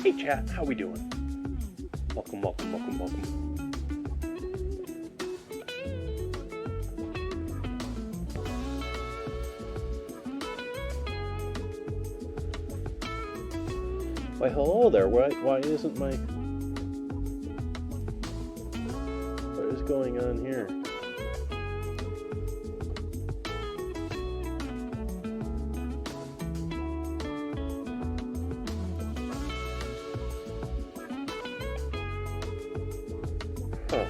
Hey chat, how we doing? Welcome. Why hello there, why isn't my... What is going on here? Huh.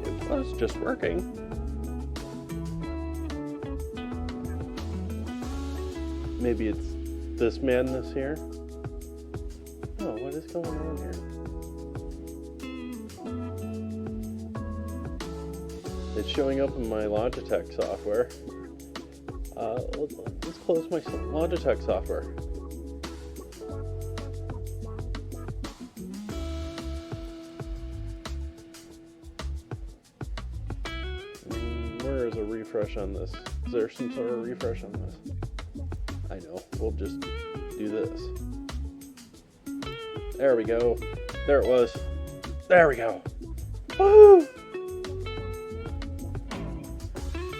It was just working. Maybe it's this madness here? Oh, what is going on here? It's showing up in my Logitech software. Let's close my Logitech software. Where is a refresh on this? Is there some sort of refresh on this? I know, we'll just do this. There we go. There it was. There we go. Woohoo!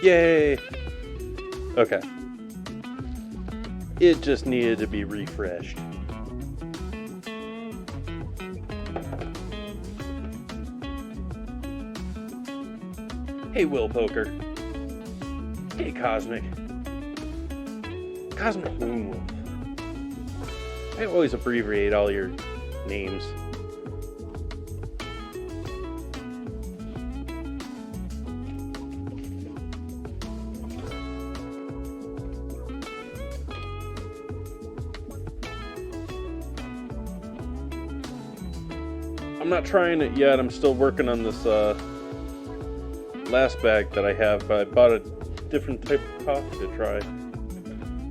Yay! Okay. It just needed to be refreshed. Hey, Will Poker. Hey, Cosmic Moonwolf. I always abbreviate all your names. I'm not trying it yet. I'm still working on this last bag that I have. I bought a different type of coffee to try.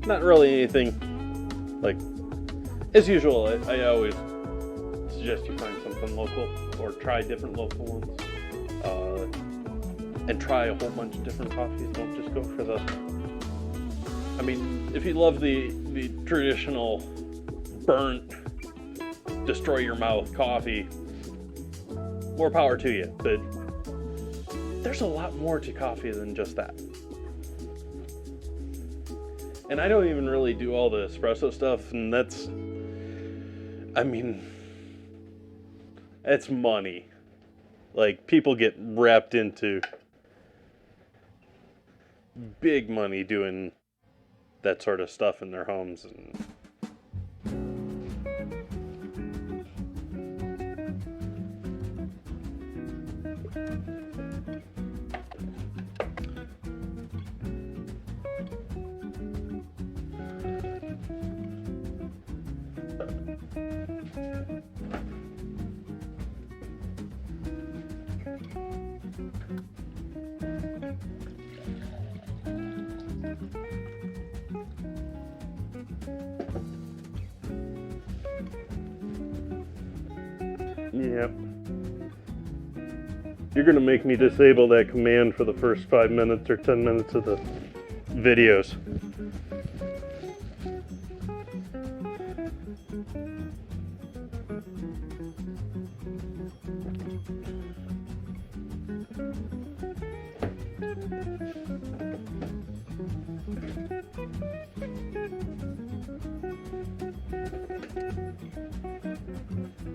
Not really anything like, as usual, I always suggest you find something local or try different local ones, and try a whole bunch of different coffees. Don't just go for the, I mean, if you love the traditional burnt, destroy your mouth coffee, more power to you, but there's a lot more to coffee than just that. And I don't even really do all the espresso stuff, and that's, I mean, it's money. Like, people get wrapped into big money doing that sort of stuff in their homes, and yep. You're gonna make me disable that command for the first 5 minutes or 10 minutes of the videos.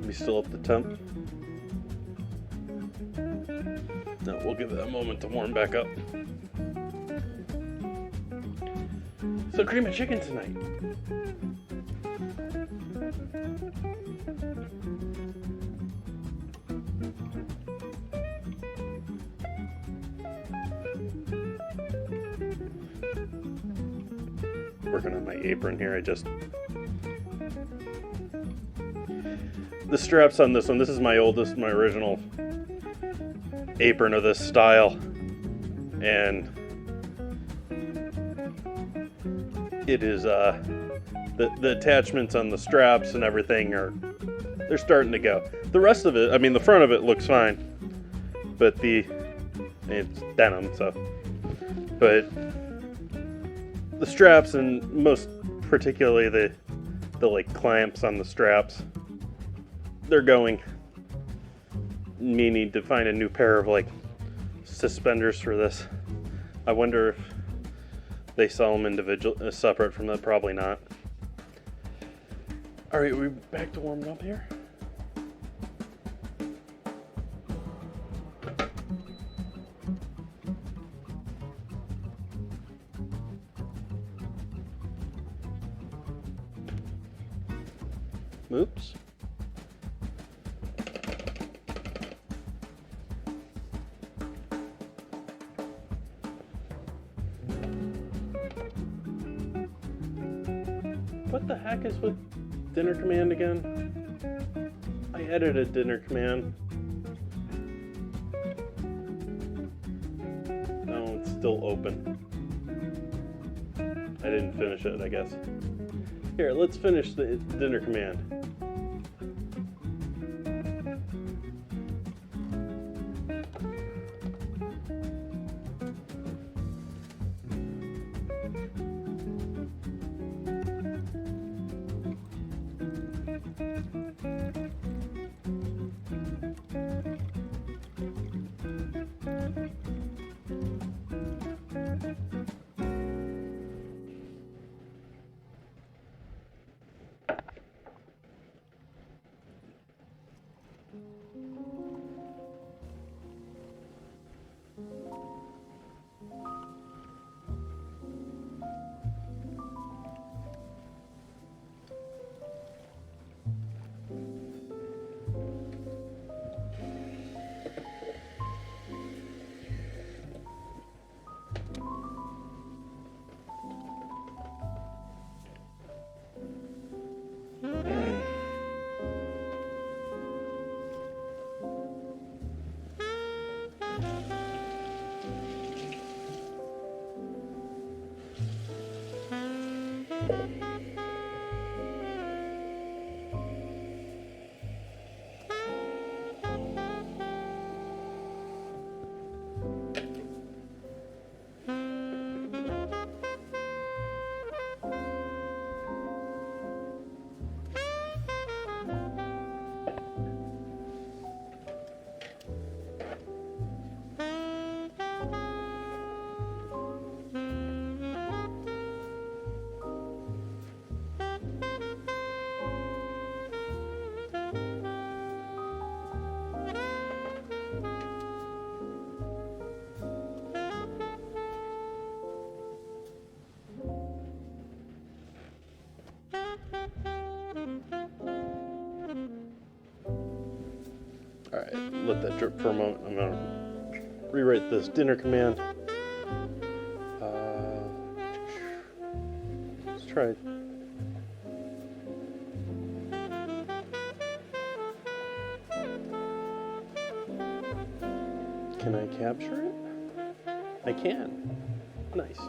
We still up the temp? No, we'll give it a moment to warm back up. So cream of chicken tonight. Working on my apron here, the straps on this one, this is my original apron of this style, and it is the attachments on the straps and everything they're starting to go. The rest of it, I mean the front of it looks fine, but the It's denim, so. But the straps, and most particularly the like clamps on the straps, they're going. Me need to find a new pair of like suspenders for this. I wonder if they sell them individual, separate from that. Probably not. All right, we back to warming up here. Oops. What the heck is with dinner command again? I edited dinner command. No, it's still open. I didn't finish it, I guess. Here, let's finish the dinner command. Alright, let that drip for a moment. I'm going to rewrite this dinner command. Let's try it. Can I capture it? I can. Nice.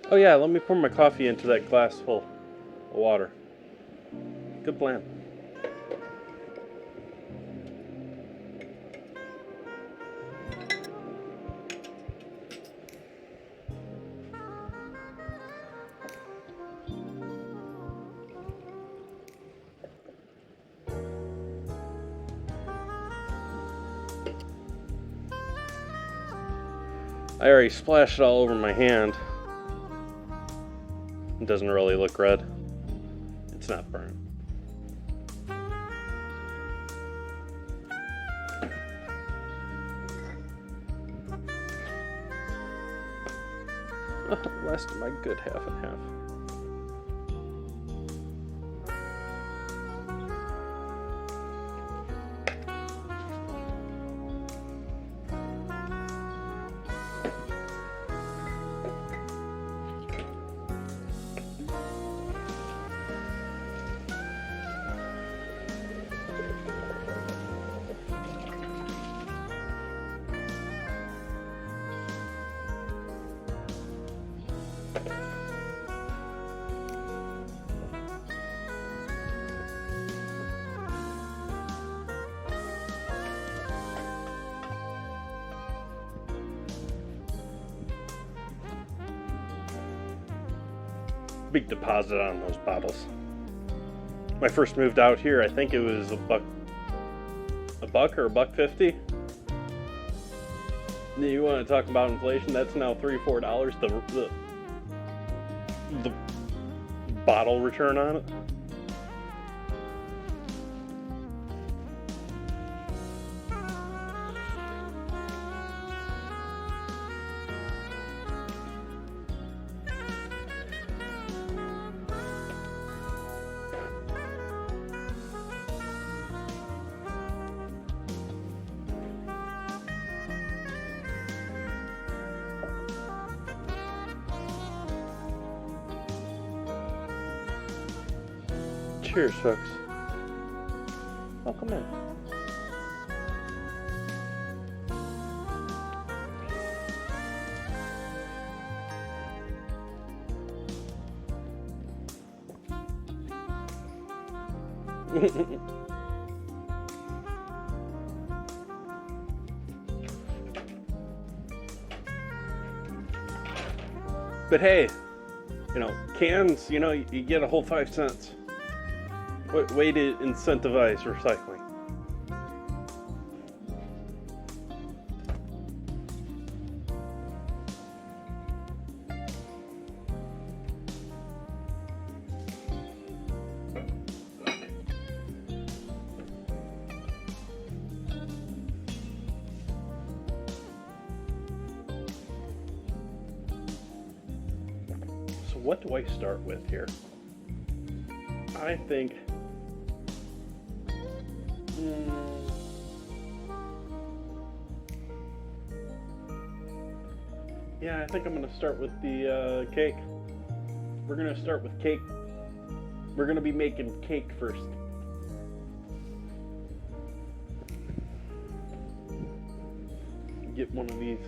Oh yeah, let me pour my coffee into that glass full of water. Good plan. I already splashed it all over my hand. It doesn't really look red. It's not burnt. Oh, less than my good half and half. Big deposit on those bottles. When I first moved out here, I think it was a buck or $1.50. You want to talk about inflation? That's now $3-4. The bottle return on it. Cheers, folks. Welcome in. But hey, cans, you get a whole 5 cents. Way to incentivize recycling. So what do I start with here? I think yeah, I think I'm going to start with the cake. We're going to start with cake. We're going to be making cake first. Get one of these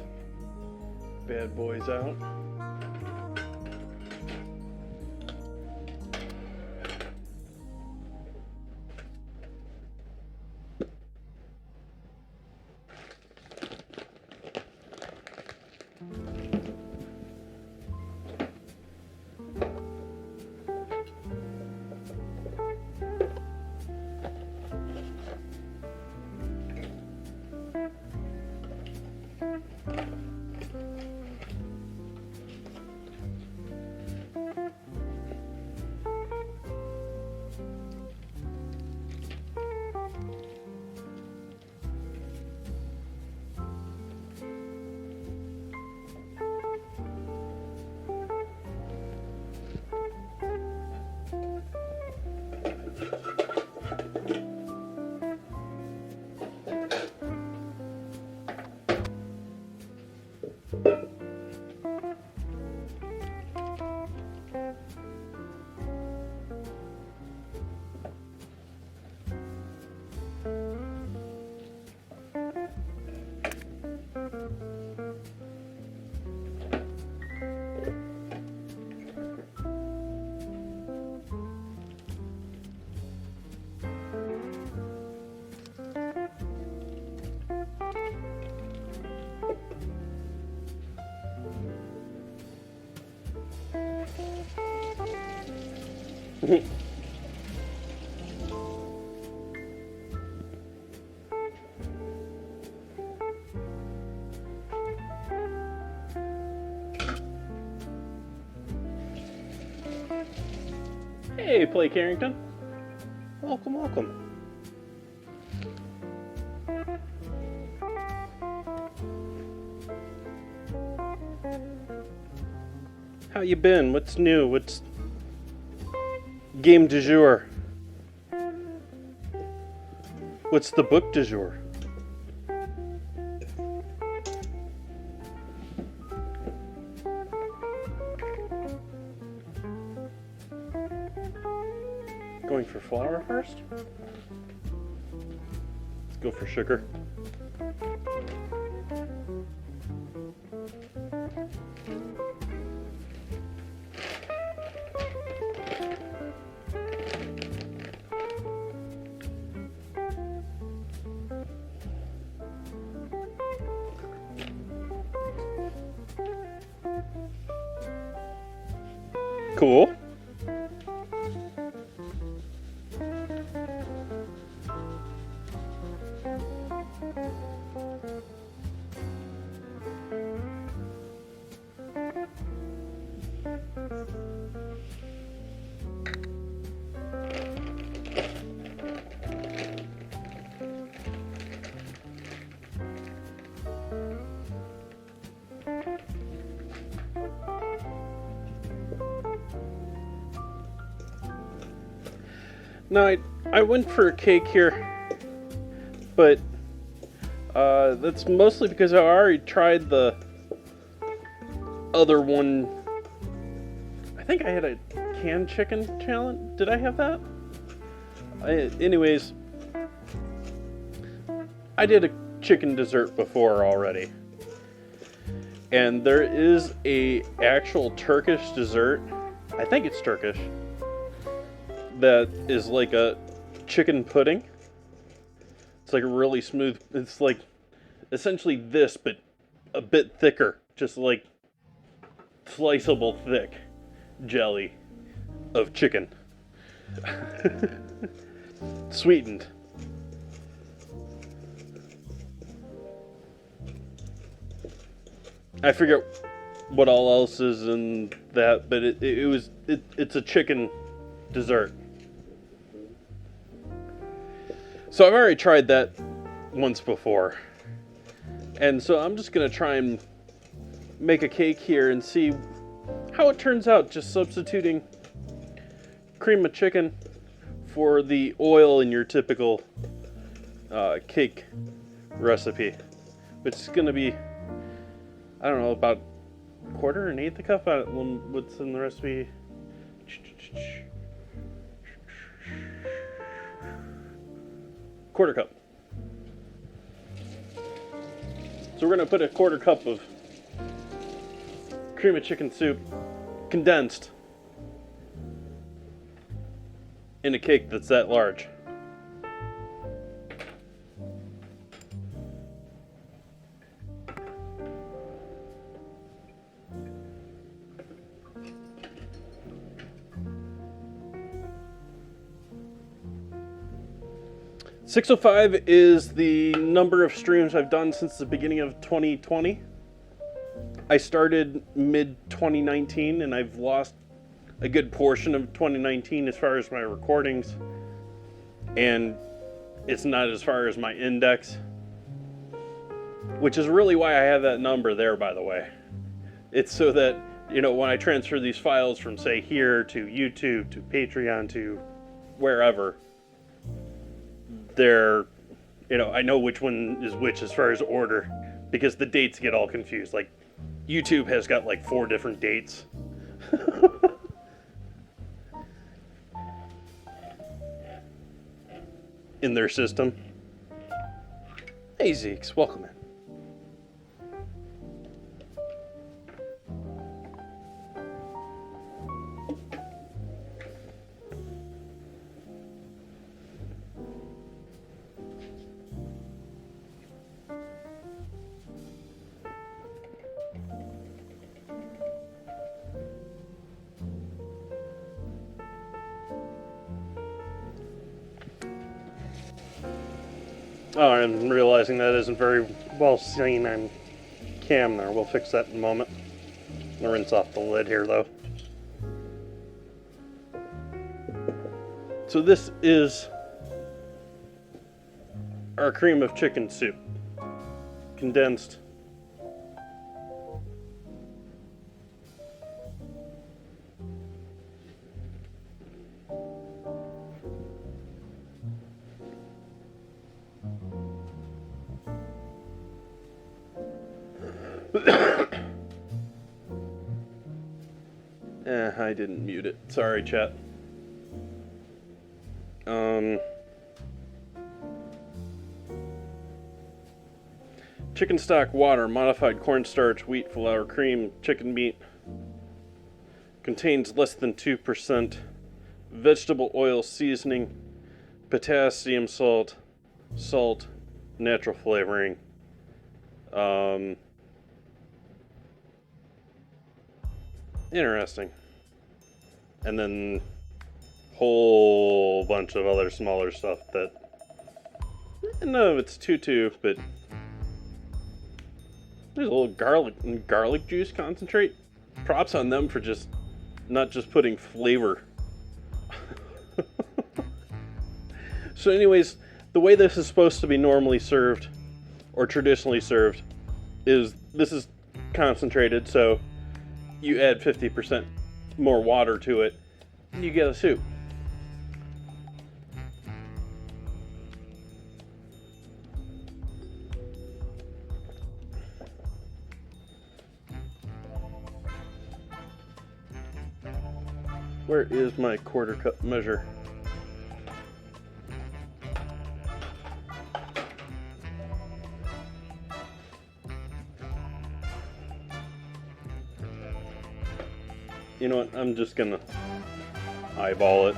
bad boys out. Hey, Play Carrington. Welcome, welcome. How you been? What's new? What's game du jour? What's the book du jour? Going for flour first? Let's go for sugar. Cool. No, I went for a cake here, but that's mostly because I already tried the other one. I think I had a canned chicken challenge. Did I have that? Anyways, I did a chicken dessert before already. And there is a actual Turkish dessert. I think it's Turkish. That is like a chicken pudding. It's like a really smooth, it's like essentially this, but a bit thicker. Just like sliceable thick jelly of chicken. Sweetened. I forget what all else is in that, but it's a chicken dessert. So I've already tried that once before. And so I'm just going to try and make a cake here and see how it turns out, just substituting cream of chicken for the oil in your typical cake recipe. Which is going to be, I don't know, about a quarter, an eighth a cup. What's in the recipe? Quarter cup. So we're going to put a quarter cup of cream of chicken soup, condensed, in a cake that's that large. .605 is the number of streams I've done since the beginning of 2020. I started mid-2019 and I've lost a good portion of 2019 as far as my recordings. And it's not as far as my index. Which is really why I have that number there, by the way. It's so that, you know, when I transfer these files from, say, here to YouTube to Patreon to wherever, they're, you know, I know which one is which as far as order, because the dates get all confused. Like, YouTube has got like 4 different dates. In their system. Hey Zeeks, welcome in. Oh, I'm realizing that isn't very well seen on cam there. We'll fix that in a moment. I'll rinse off the lid here, though. So this is our cream of chicken soup. Condensed. I didn't mute it. Sorry, chat. Chicken stock, water, modified cornstarch, wheat flour, cream, chicken meat. Contains less than 2%. Vegetable oil seasoning, potassium salt, natural flavoring. Interesting. And then whole bunch of other smaller stuff that none of it's too, but there's a little garlic juice concentrate. Props on them for just not just putting flavor. So anyways, the way this is supposed to be normally served or traditionally served is this is concentrated, so you add 50% more water to it and you get a soup. Where is my quarter cup measure? You know what? I'm just gonna eyeball it.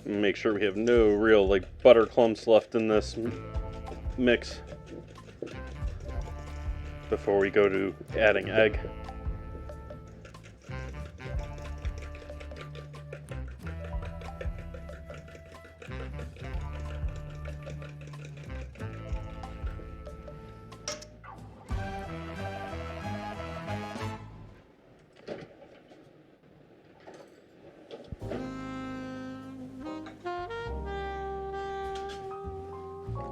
Make sure we have no real butter clumps left in this mix before we go to adding egg.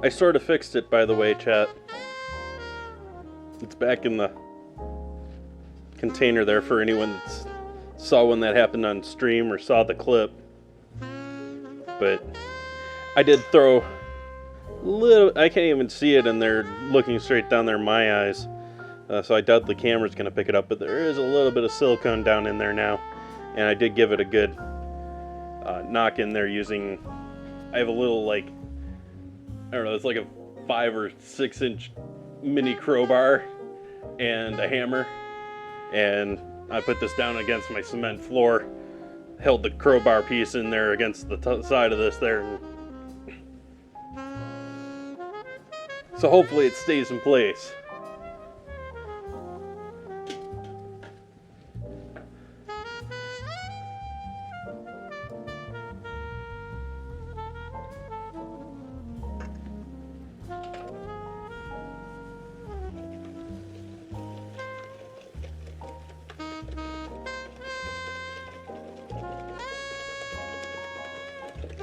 I sort of fixed it, by the way, chat. It's back in the container there for anyone that saw when that happened on stream or saw the clip. But I did throw a little, I can't even see it and they're looking straight down there in my eyes. So I doubt the camera's going to pick it up, but there is a little bit of silicone down in there now. And I did give it a good knock in there using, I have a little I don't know, it's like a 5 or 6 inch mini crowbar and a hammer, and I put this down against my cement floor, held the crowbar piece in there against the side of this there, so hopefully it stays in place.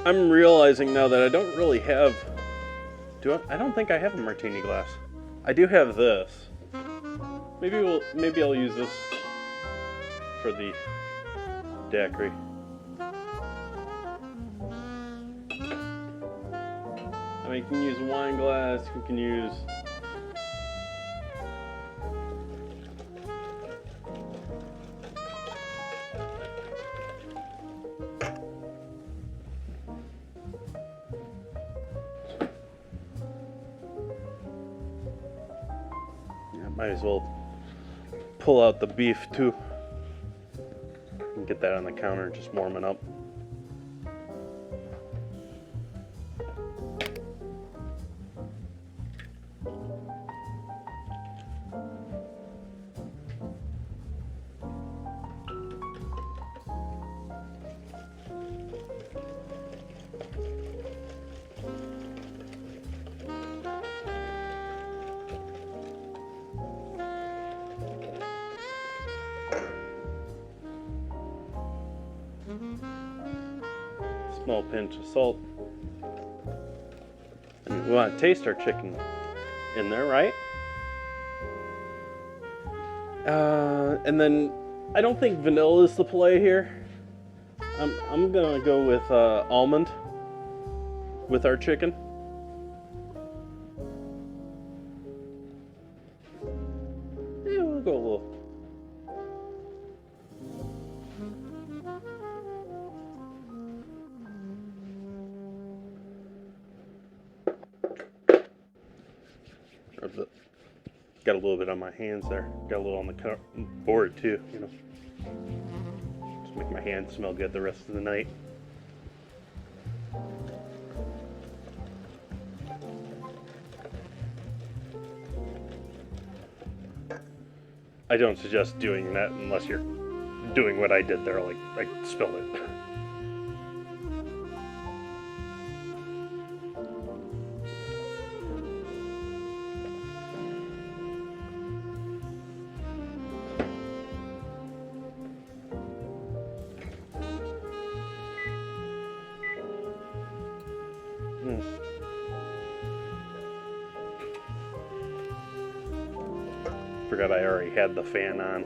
I'm realizing now that I don't really have... I don't think I have a martini glass. I do have this. Maybe I'll use this for the daiquiri. I mean, you can use a wine glass, you can use... Might as well pull out the beef too and get that on the counter just warming up. Small pinch of salt. And we want to taste our chicken in there, right? And then I don't think vanilla is the play here. I'm gonna go with almond with our chicken. Yeah, we'll go a little. Got a little bit on my hands there. Got a little on the board too, you know. Just make my hands smell good the rest of the night. I don't suggest doing that unless you're doing what I did there, like I spilled it. Forgot I already had the fan on.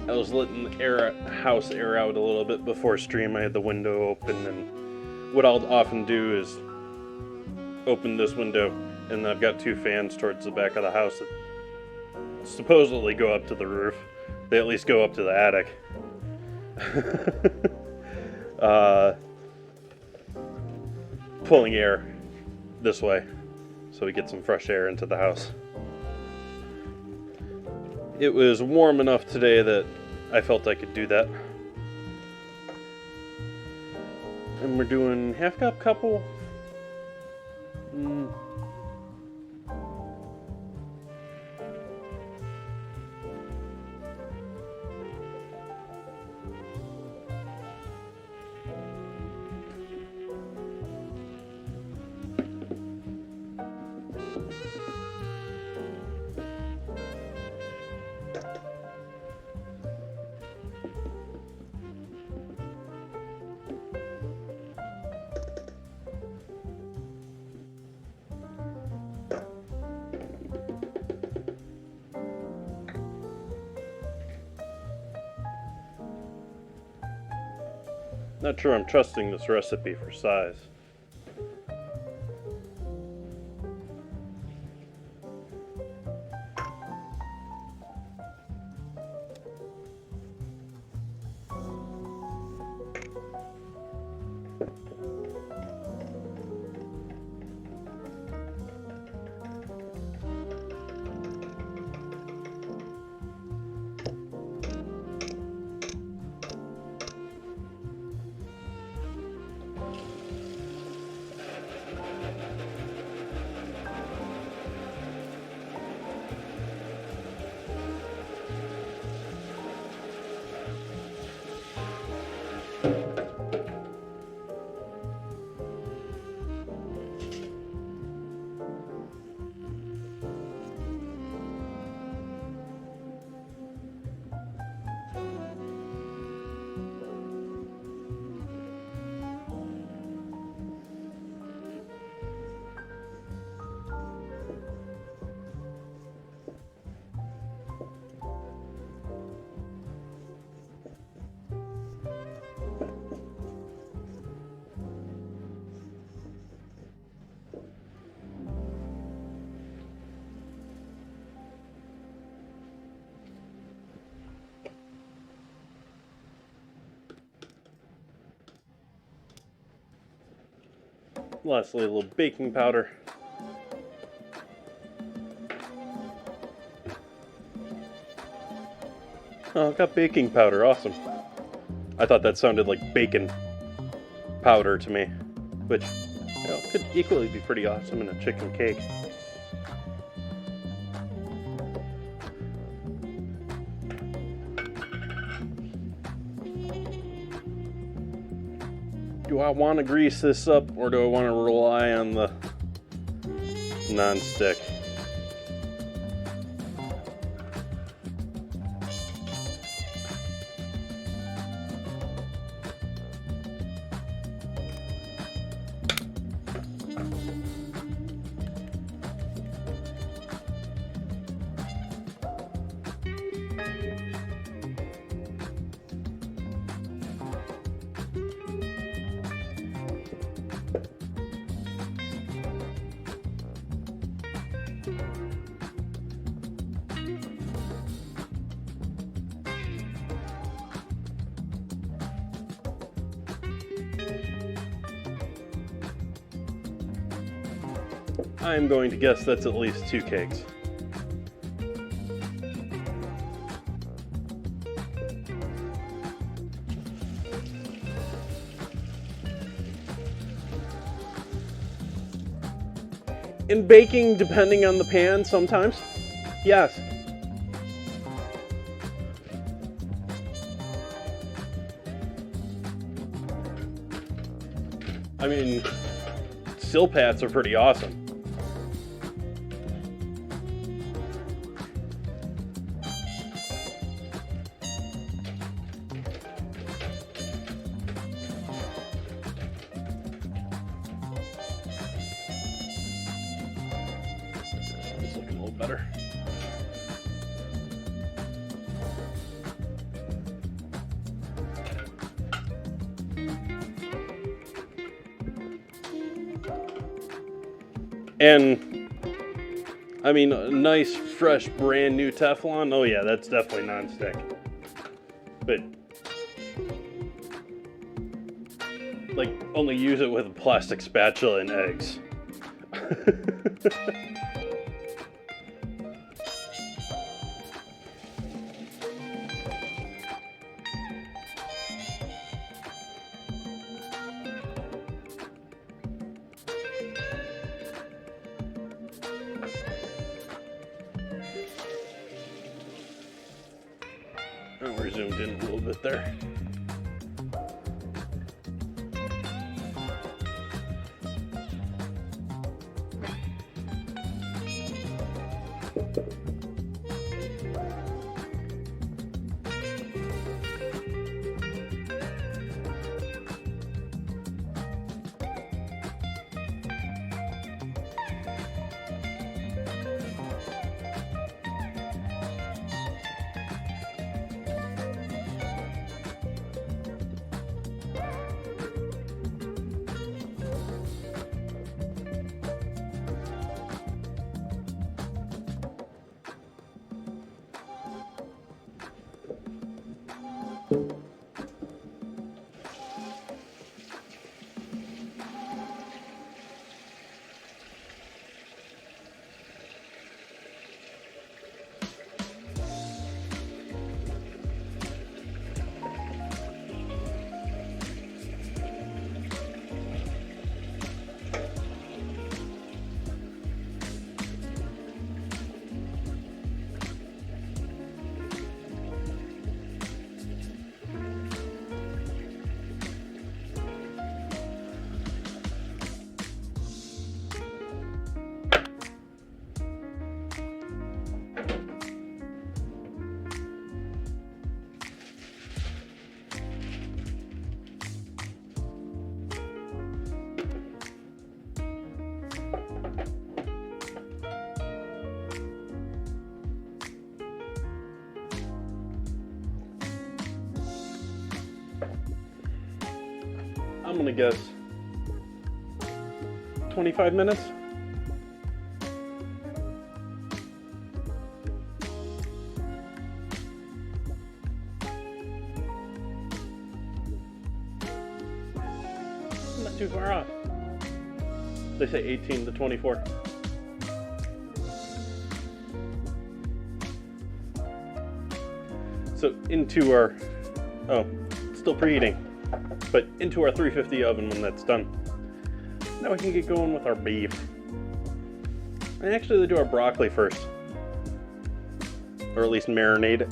I was letting the house air out a little bit before stream. I had the window open, and what I'll often do is open this window, and I've got two fans towards the back of the house that supposedly go up to the roof. They at least go up to the attic. Pulling air this way so we get some fresh air into the house. It was warm enough today that I felt I could do that. And we're doing half cup, couple. Not sure I'm trusting this recipe for size. Lastly, a little baking powder. Oh, I've got baking powder. Awesome. I thought that sounded like bacon powder to me, which, you know, could equally be pretty awesome in a chicken cake. Do I want to grease this up, or do I want to rely on the non-stick? I'm going to guess that's at least 2 cakes. In baking, depending on the pan, sometimes, yes. I mean, silpats are pretty awesome. It's looking a little better. And, I mean, a nice, fresh, brand new Teflon, oh yeah, that's definitely non-stick. But, like, only use it with a plastic spatula and eggs. Oh, we're zoomed in a little bit there. I'm gonna guess 25 minutes. Not too far off. They say 18 to 24. So into our, oh, still preheating, but into our 350 oven when that's done. Now we can get going with our beef. And actually do our broccoli first. Or at least marinate it.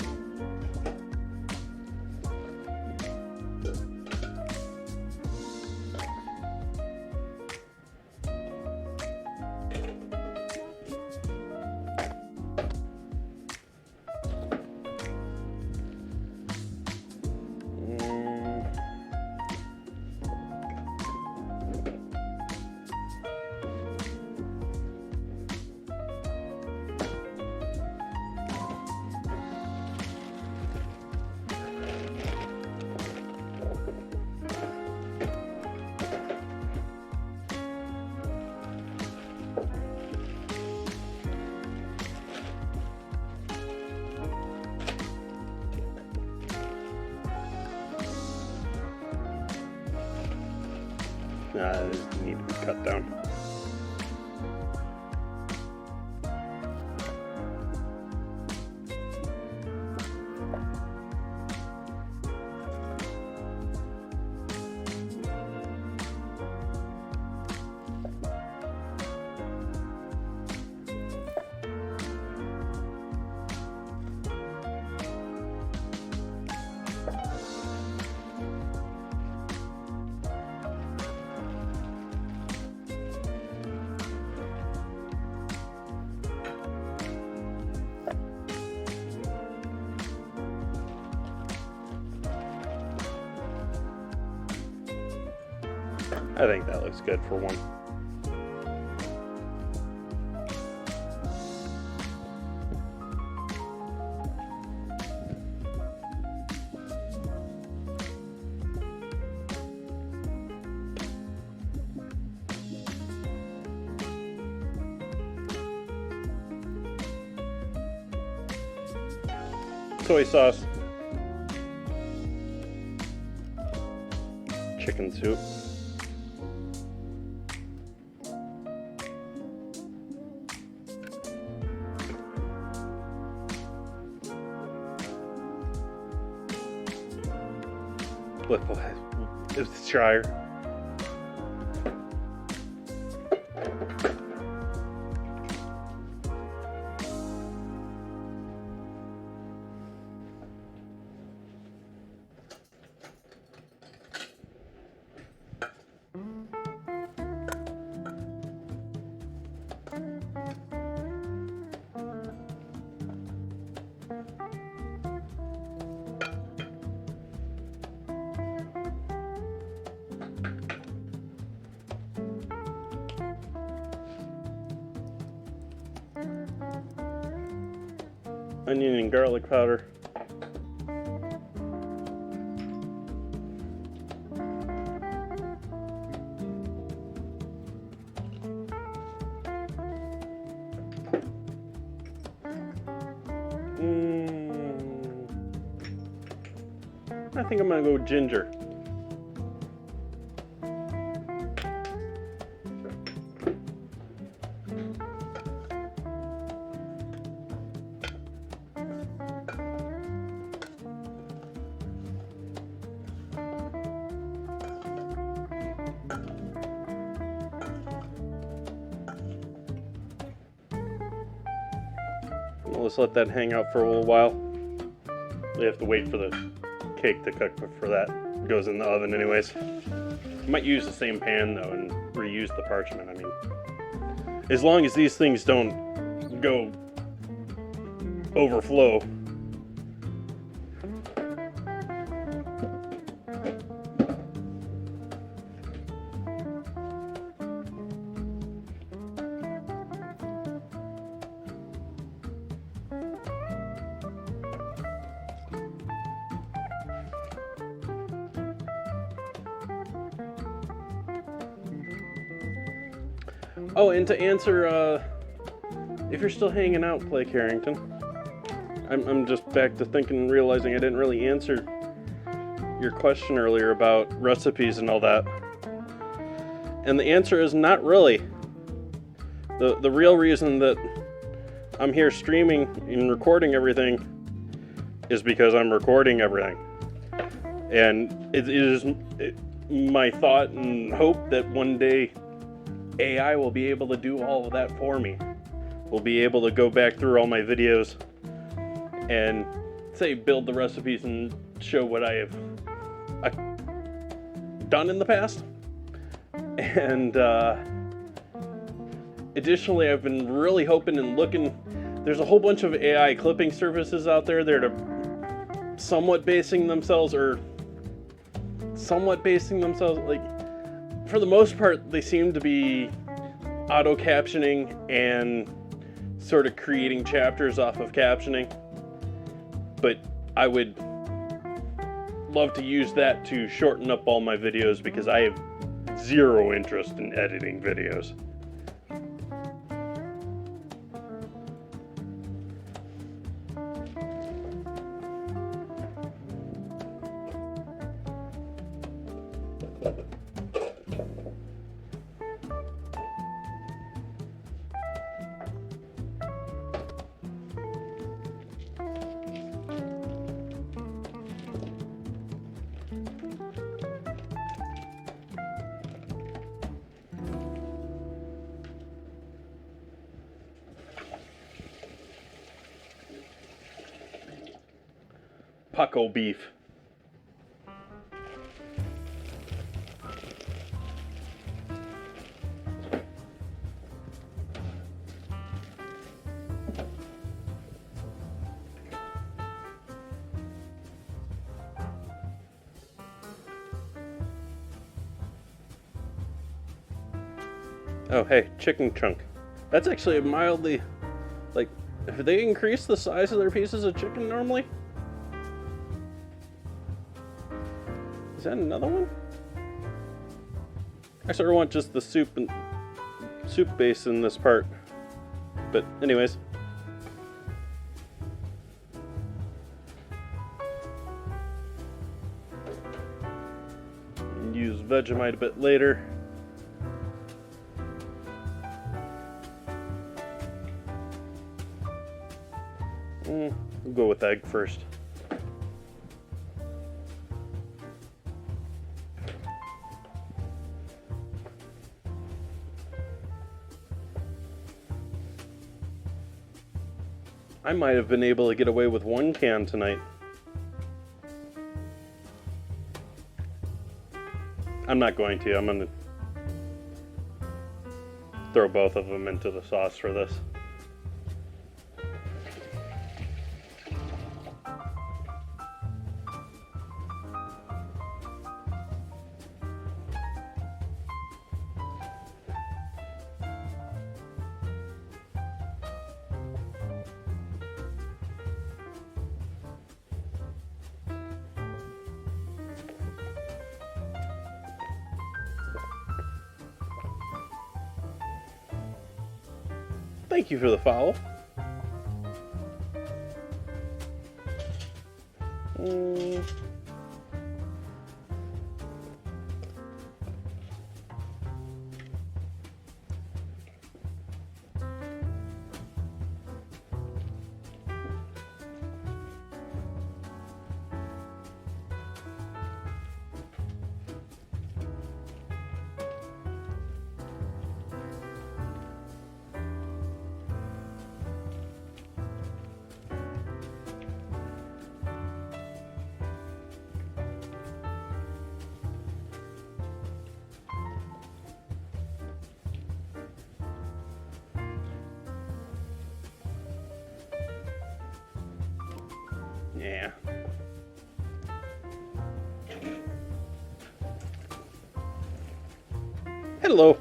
These need to be cut down. I think that looks good for one. Soy sauce. Chicken soup. It's Shire. Onion and garlic powder. I think I'm gonna go ginger. Let's let that hang out for a little while. We have to wait for the cake to cook before that goes in the oven anyways. Might use the same pan though and reuse the parchment. I mean, as long as these things don't go overflow. Oh, and to answer, if you're still hanging out, Blake Harrington, I'm just back to thinking and realizing I didn't really answer your question earlier about recipes and all that. And the answer is not really. The real reason that I'm here streaming and recording everything is because I'm recording everything. And it is my thought and hope that one day AI will be able to do all of that for me. We'll be able to go back through all my videos and say build the recipes and show what I have done in the past. And additionally, I've been really hoping and looking. There's a whole bunch of AI clipping services out there that are somewhat basing themselves, like, for the most part, they seem to be auto captioning and sort of creating chapters off of captioning. But I would love to use that to shorten up all my videos because I have zero interest in editing videos. Pucko beef. Oh, hey, chicken chunk. That's actually a mildly, like, if they increase the size of their pieces of chicken normally? Is that another one? I sort of want just the soup base in this part. But anyways. Use Vegemite a bit later. We'll go with egg first. I might have been able to get away with one can tonight. I'm not going to. I'm going to throw both of them into the sauce for this. Thank you for the follow. Yeah. Hello.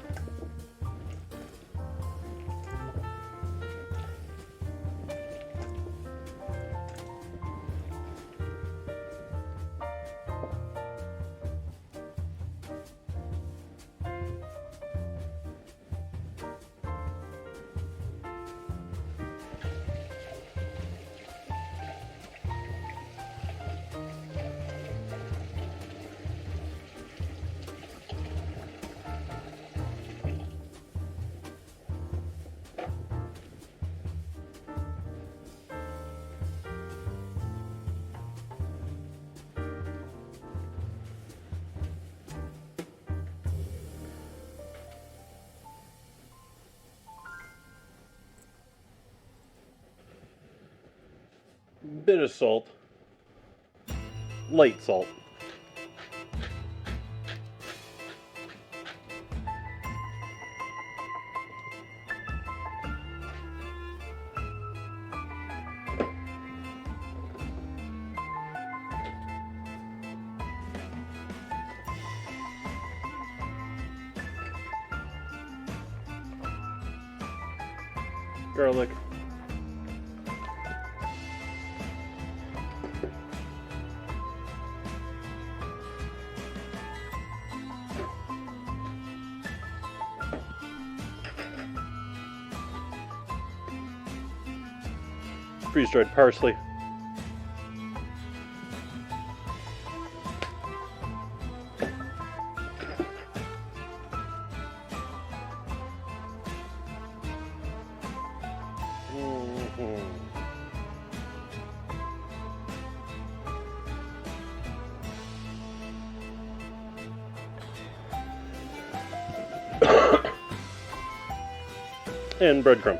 bit of salt, light salt. Garlic. Freeze-dried parsley. And breadcrumb.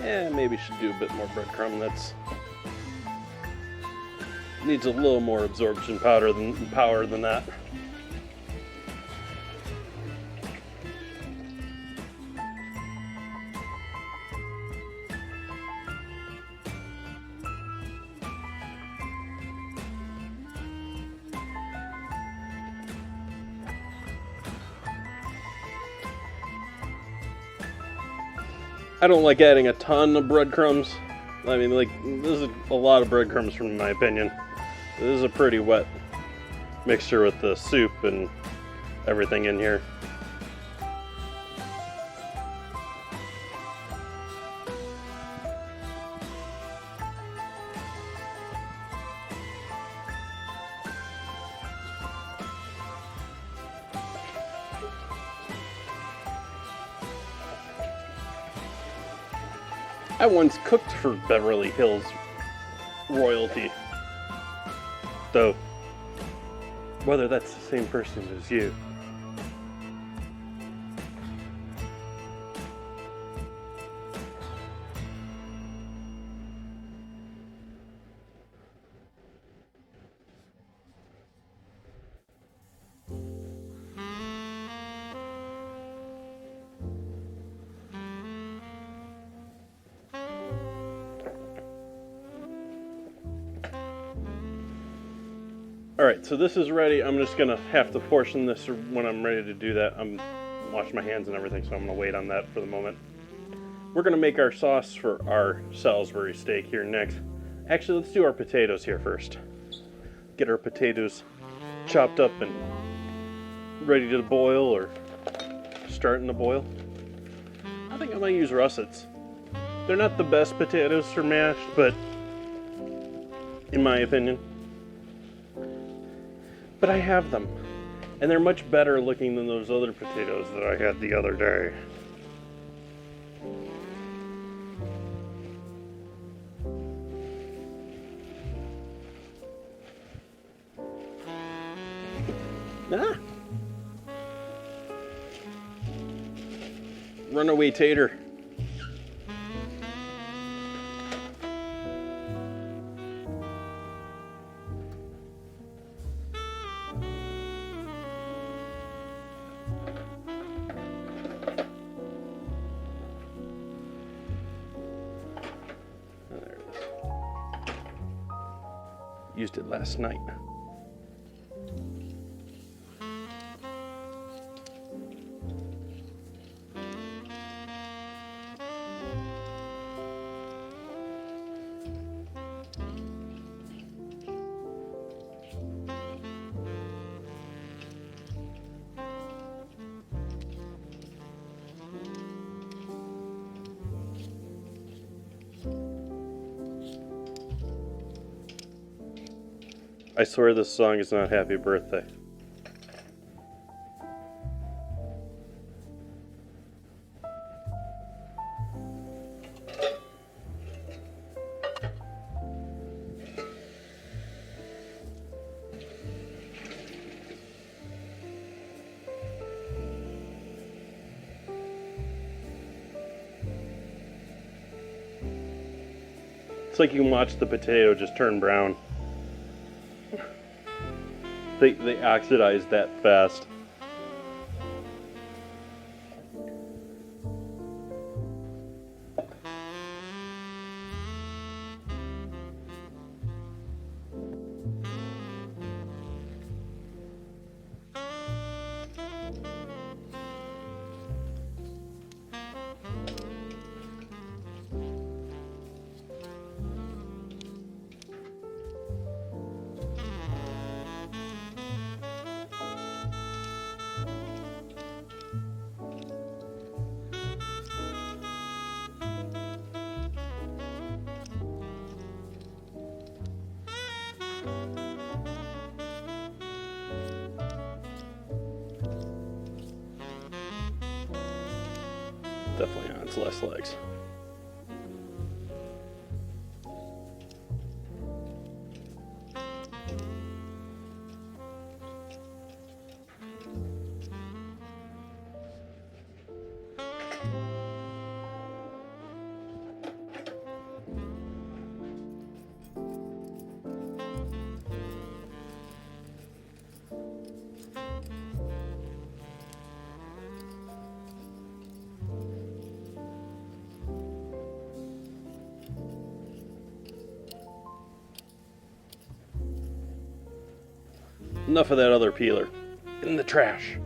Yeah, maybe should do a bit more breadcrumb. That's needs a little more absorption power than that. I don't like adding a ton of breadcrumbs. I mean, like, this is a lot of breadcrumbs from my opinion. This is a pretty wet mixture with the soup and everything in here. I once cooked for Beverly Hills royalty. Though, whether that's the same person as you. Alright, so this is ready. I'm just going to have to portion this when I'm ready to do that. I'm washing my hands and everything, so I'm going to wait on that for the moment. We're going to make our sauce for our Salisbury steak here next. Actually, let's do our potatoes here first. Get our potatoes chopped up and ready to boil or starting to boil. I think I might use russets. They're not the best potatoes for mashed, but in my opinion. But I have them, and they're much better looking than those other potatoes that I had the other day. Ah! Runaway tater. Used it last night. I swear this song is not Happy Birthday. It's like you can watch the potato just turn brown. They oxidize that fast. Definitely on its less legs. Enough of that other peeler. In the trash.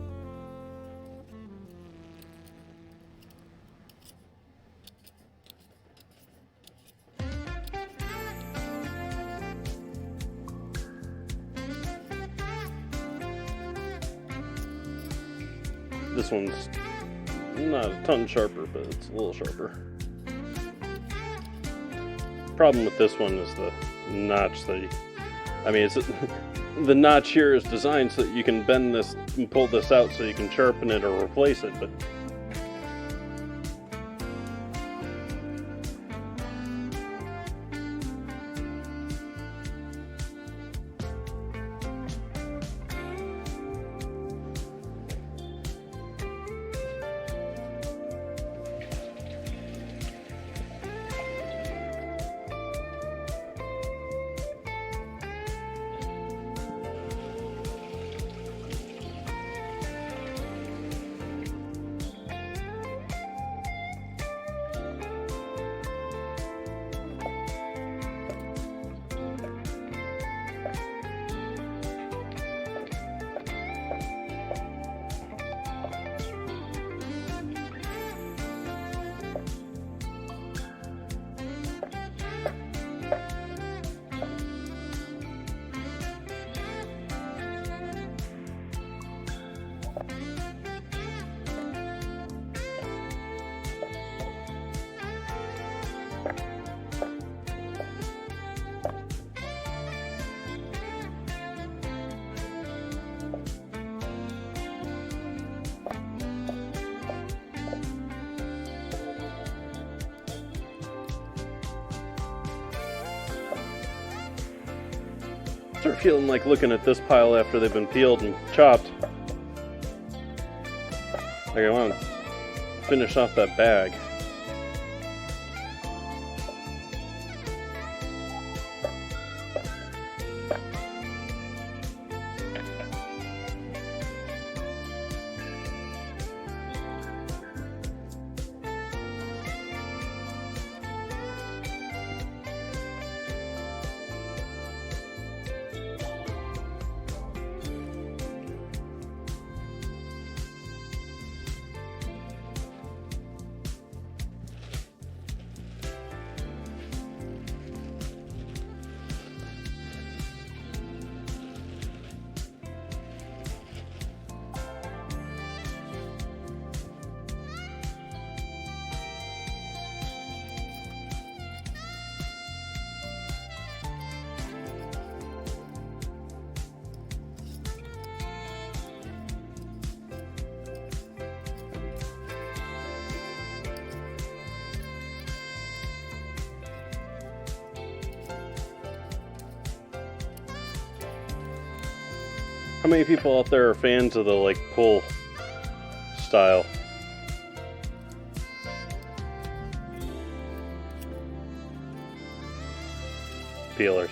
This one's not a ton sharper, but it's a little sharper. Problem with this one is the notch that it's the notch here is designed so that you can bend this and pull this out so you can sharpen it or replace it, but start feeling like looking at this pile after they've been peeled and chopped. Like I want to finish off that bag. How many people out there are fans of the like pull style? peelers.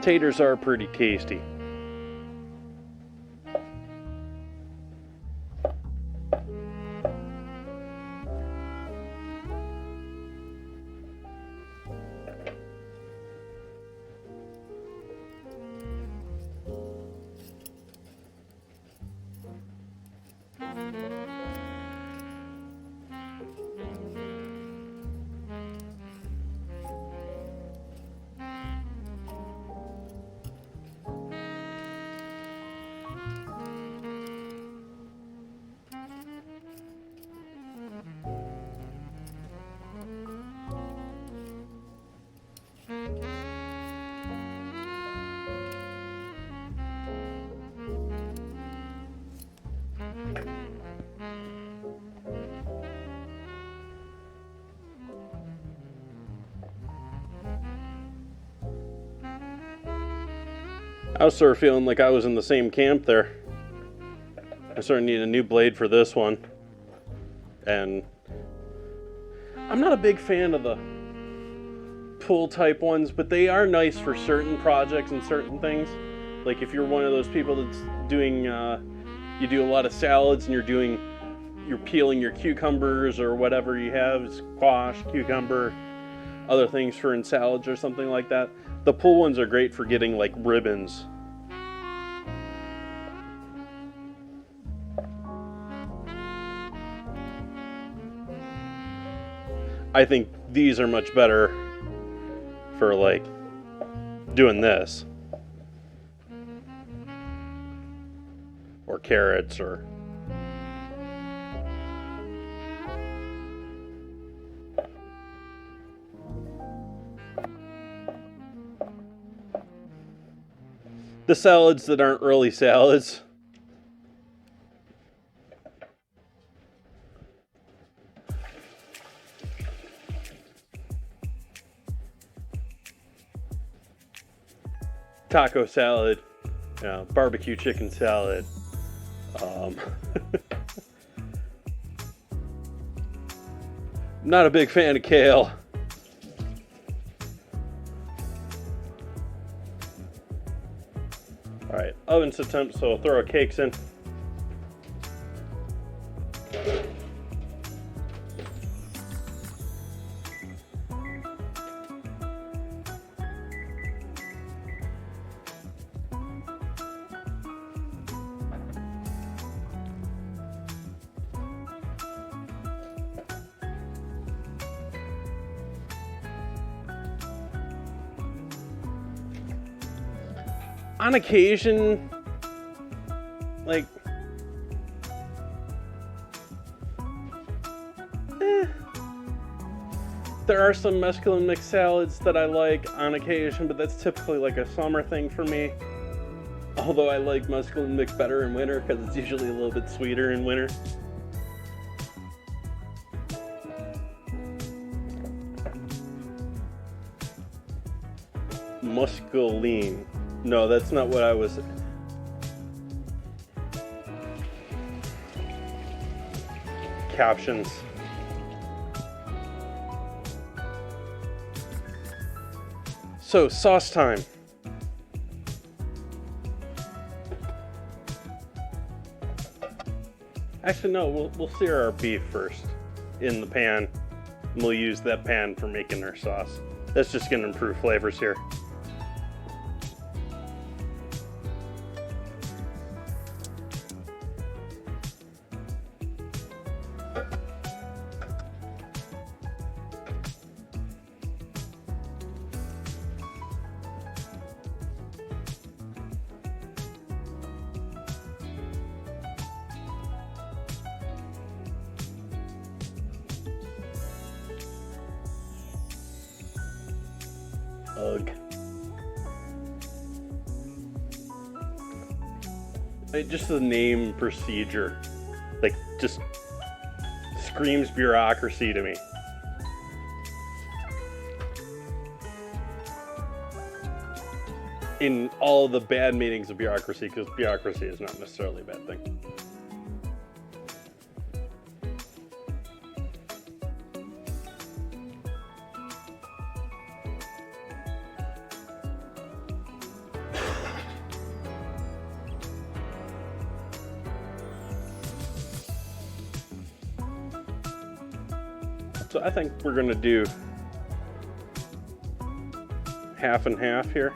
Taters are pretty tasty. I was sort of feeling like I was in the same camp there. I sort of need a new blade for this one. And I'm not a big fan of the pull type ones, but they are nice for certain projects and certain things. Like if you're one of those people that's doing, you do a lot of salads and you're peeling your cucumbers or whatever you have, squash, cucumber, other things for in salads or something like that. The pull ones are great for getting like ribbons. I think these are much better for like doing this. Or carrots or the salads that aren't really salads. Taco salad, barbecue chicken salad. Not a big fan of kale. Alright, oven's to temp, so throw our cakes in. On occasion, like, there are some mesclun mixed salads that I like on occasion, but that's typically like a summer thing for me. Although I like mesclun mix better in winter because it's usually a little bit sweeter in winter. Muscaline. No, that's not what I was... Captions. So, sauce time. Actually, no, we'll sear our beef first in the pan. And we'll use that pan for making our sauce. That's just going to improve flavors here. Ugh. Just the name procedure, like, just screams bureaucracy to me. In all the bad meanings of bureaucracy, because bureaucracy is not necessarily a bad thing. So I think we're gonna do half and half here.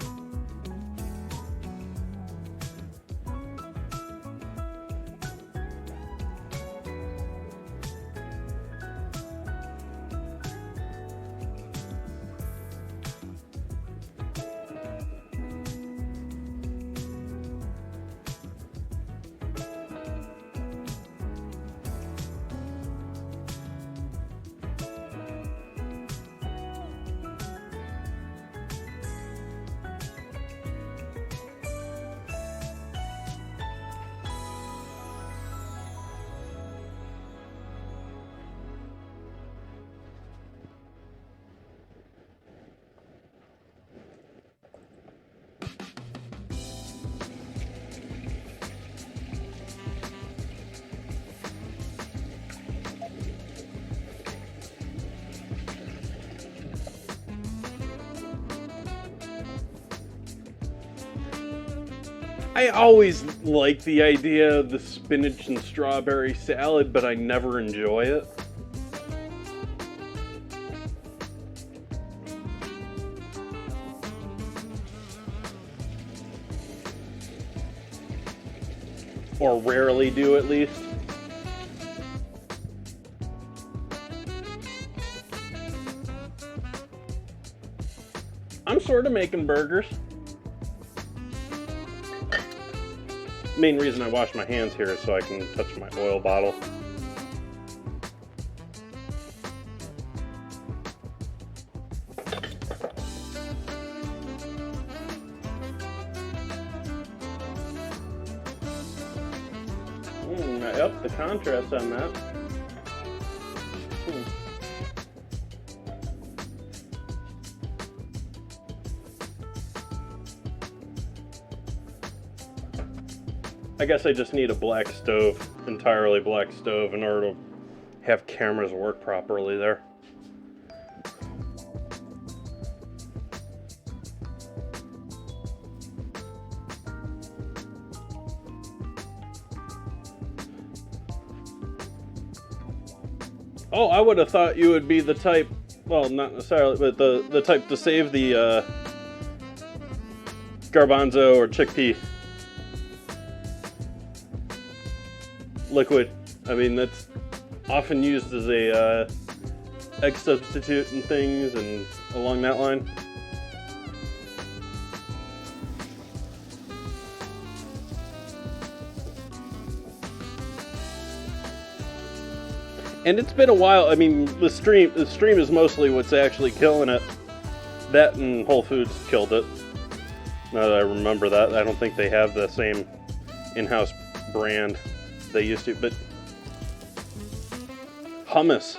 I always like the idea of the spinach and strawberry salad, but I never enjoy it. Or rarely do, at least. I'm sort of making burgers. Main reason I wash my hands here is so I can touch my oil bottle. Yep, the contrast on that. I guess I just need a black stove, entirely black stove, in order to have cameras work properly there. Oh, I would have thought you would be the type, well, not necessarily, but the type to save the garbanzo or chickpea liquid. I mean, that's often used as a egg substitute and things, and along that line. And it's been a while. I mean, the stream is mostly what's actually killing it. That and Whole Foods killed it. Now that I remember that, I don't think they have the same in-house brand they used to, but hummus.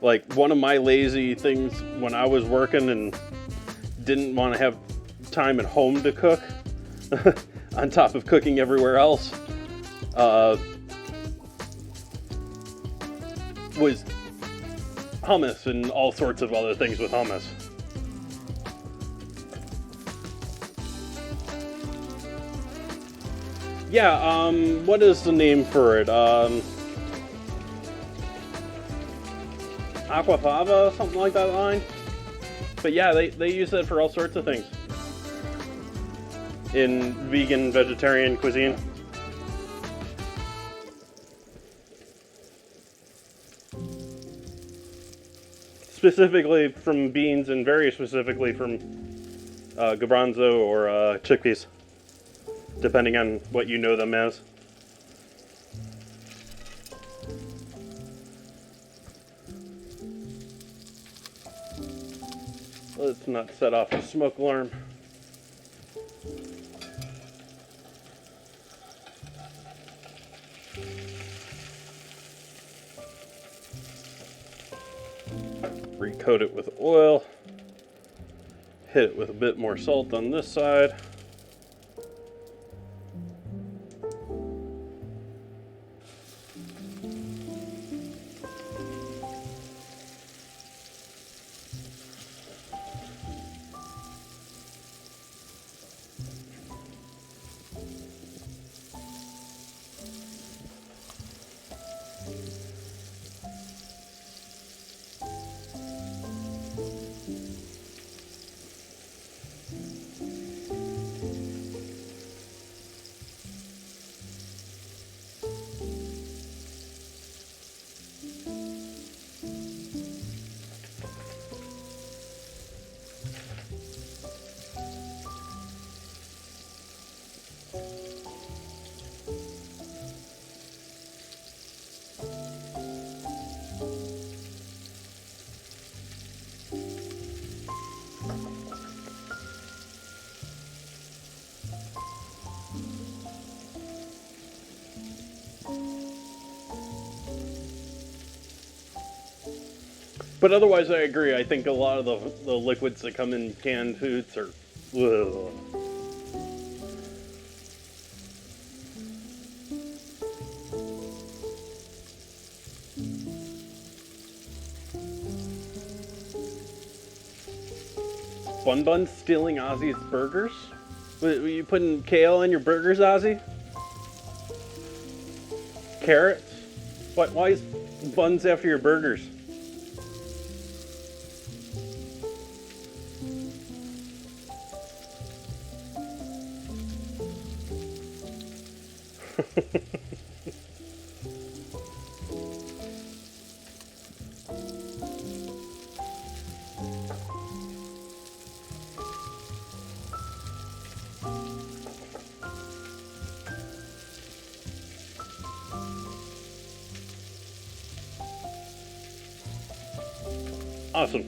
Like, one of my lazy things when I was working and didn't want to have time at home to cook, on top of cooking everywhere else, was hummus and all sorts of other things with hummus. Yeah, what is the name for it? Aquafaba, something like that line. But yeah, they use it for all sorts of things in vegan, vegetarian cuisine. Specifically from beans, and very specifically from garbanzo or chickpeas, depending on what you know them as. Let's not set off a smoke alarm. Recoat it with oil. Hit it with a bit more salt on this side. But otherwise, I agree. I think a lot of the liquids that come in canned foods are. Ugh. Bun stealing Ozzy's burgers? Were you putting kale in your burgers, Ozzy? Carrots? What? Why is buns after your burgers? Awesome.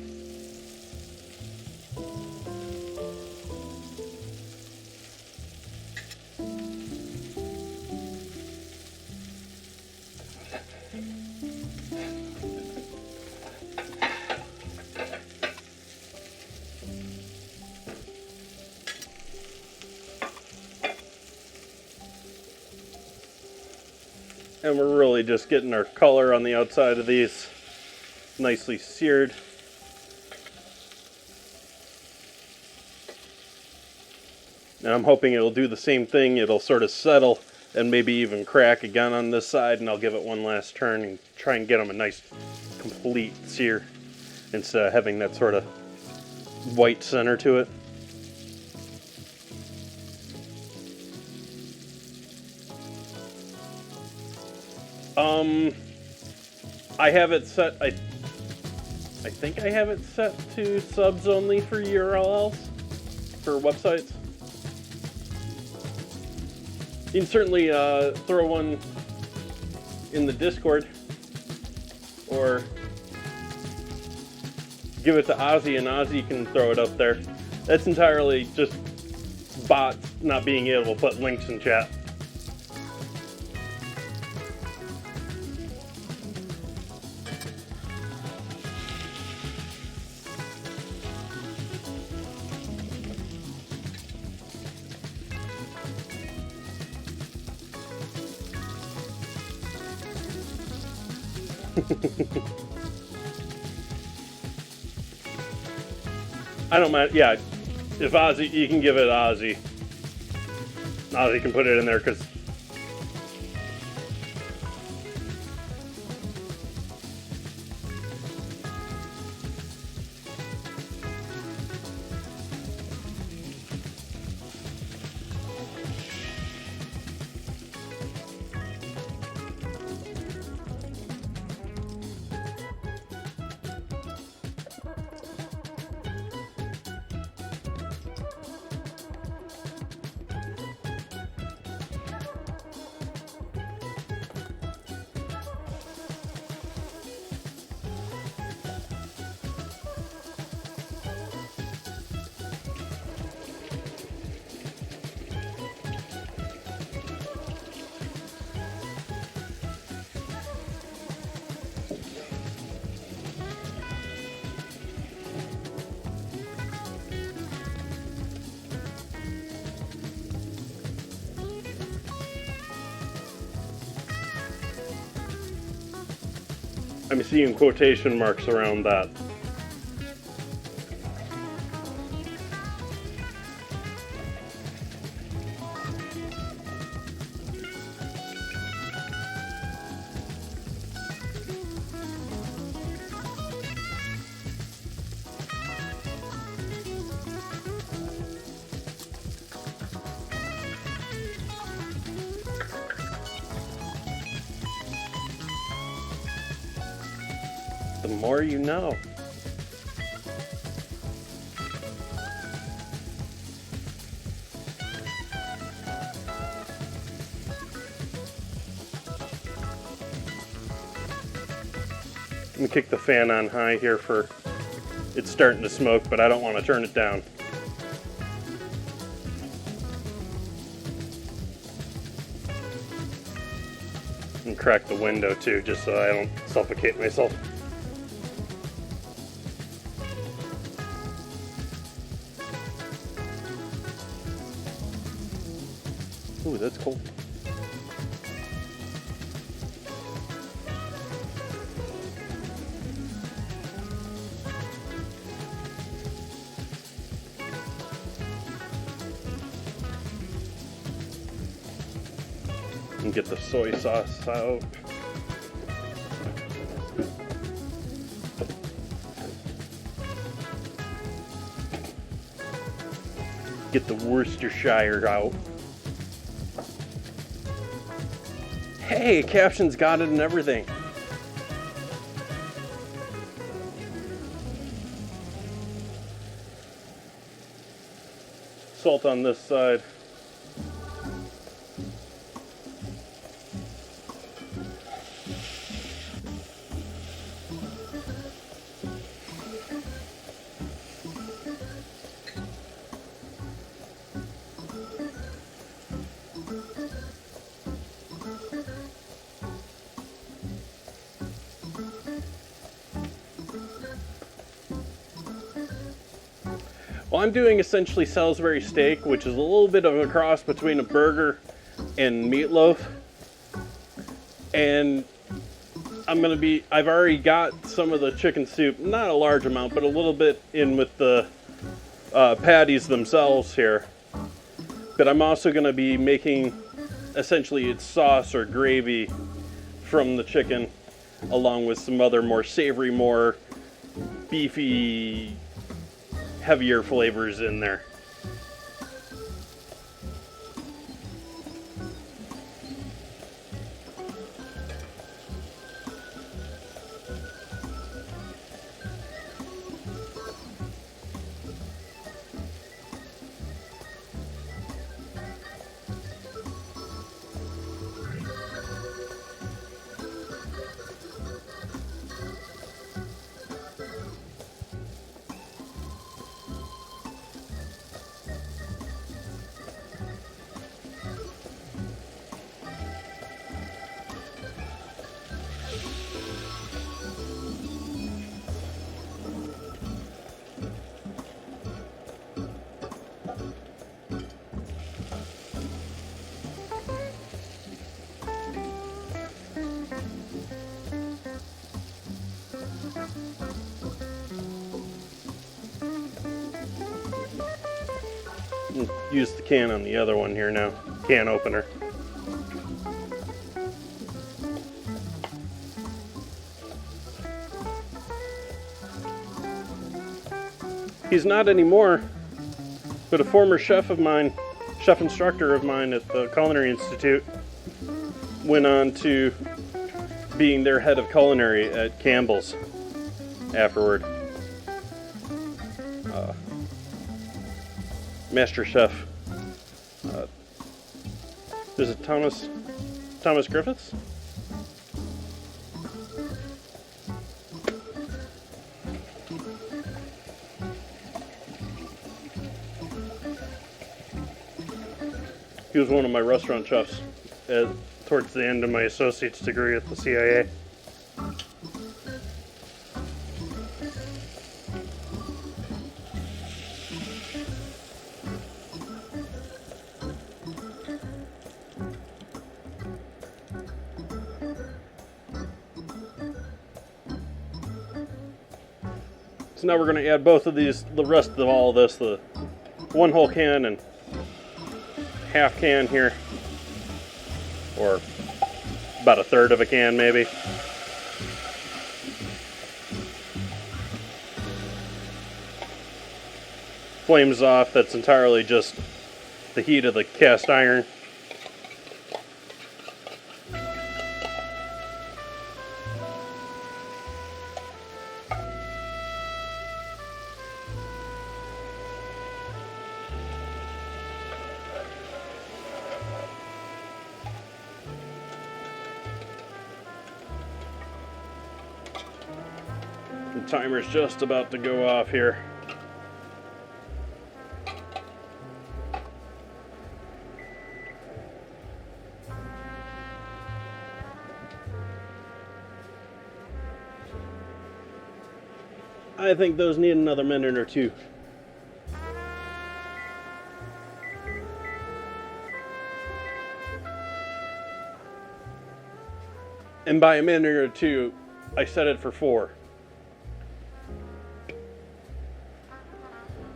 And we're really just getting our color on the outside of these nicely seared. And I'm hoping it'll do the same thing. It'll sort of settle and maybe even crack again on this side, and I'll give it one last turn and try and get them a nice complete sear instead of having that sort of white center to it. I have it set, I think I have it set to subs only for URLs, for websites. You can certainly throw one in the Discord or give it to Ozzy and Ozzy can throw it up there. That's entirely just bots not being able to put links in chat. I don't mind. Yeah, if Ozzy, you can give it Ozzy. Ozzy can put it in there because I'm seeing quotation marks around that. The more you know. Let me kick the fan on high here for it's starting to smoke, but I don't want to turn it down. And crack the window too, just so I don't suffocate myself. Ooh, that's cold. And get the soy sauce out. Get the Worcestershire out. Hey, captions got it and everything. Salt on this side. Well, I'm doing essentially Salisbury steak, which is a little bit of a cross between a burger and meatloaf. And I've already got some of the chicken soup, not a large amount, but a little bit in with the patties themselves here. But I'm also going to be making essentially its sauce or gravy from the chicken, along with some other more savory, more beefy, heavier flavors in there. Use the can on the other one here now. Can opener. He's not anymore, but a former chef of mine, chef instructor of mine at the Culinary Institute, went on to being their head of culinary at Campbell's afterward. Master Chef. Is it Thomas Griffiths? He was one of my restaurant chefs towards the end of my associate's degree at the CIA. So now we're going to add both of these, the rest of all of this, the 1 whole can and half can here, or about 1/3 of a can maybe. Flames off, that's entirely just the heat of the cast iron. The timer's just about to go off here. I think those need another minute or two. And by a minute or two, I set it for 4.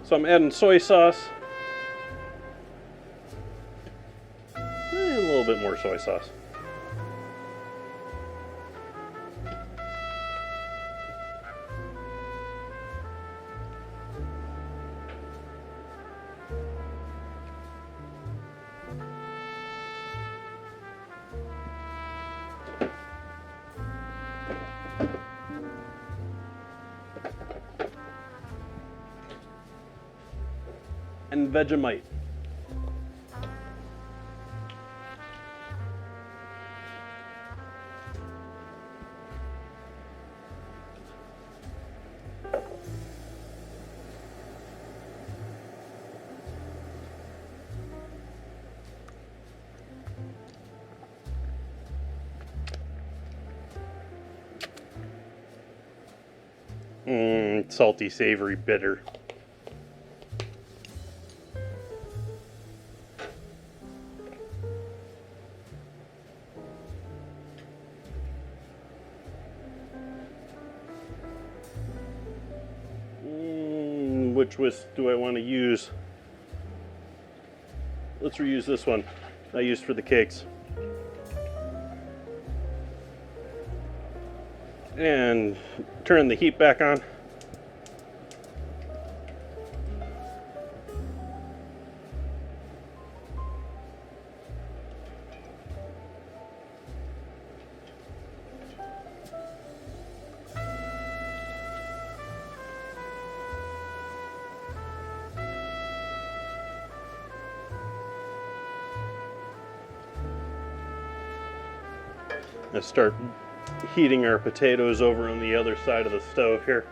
So I'm adding soy sauce. A little bit more soy sauce. And Vegemite. Salty, savory, bitter. Which whisk do I want to use? Let's reuse this one I used for the cakes. And turn the heat back on. Let's start heating our potatoes over on the other side of the stove here.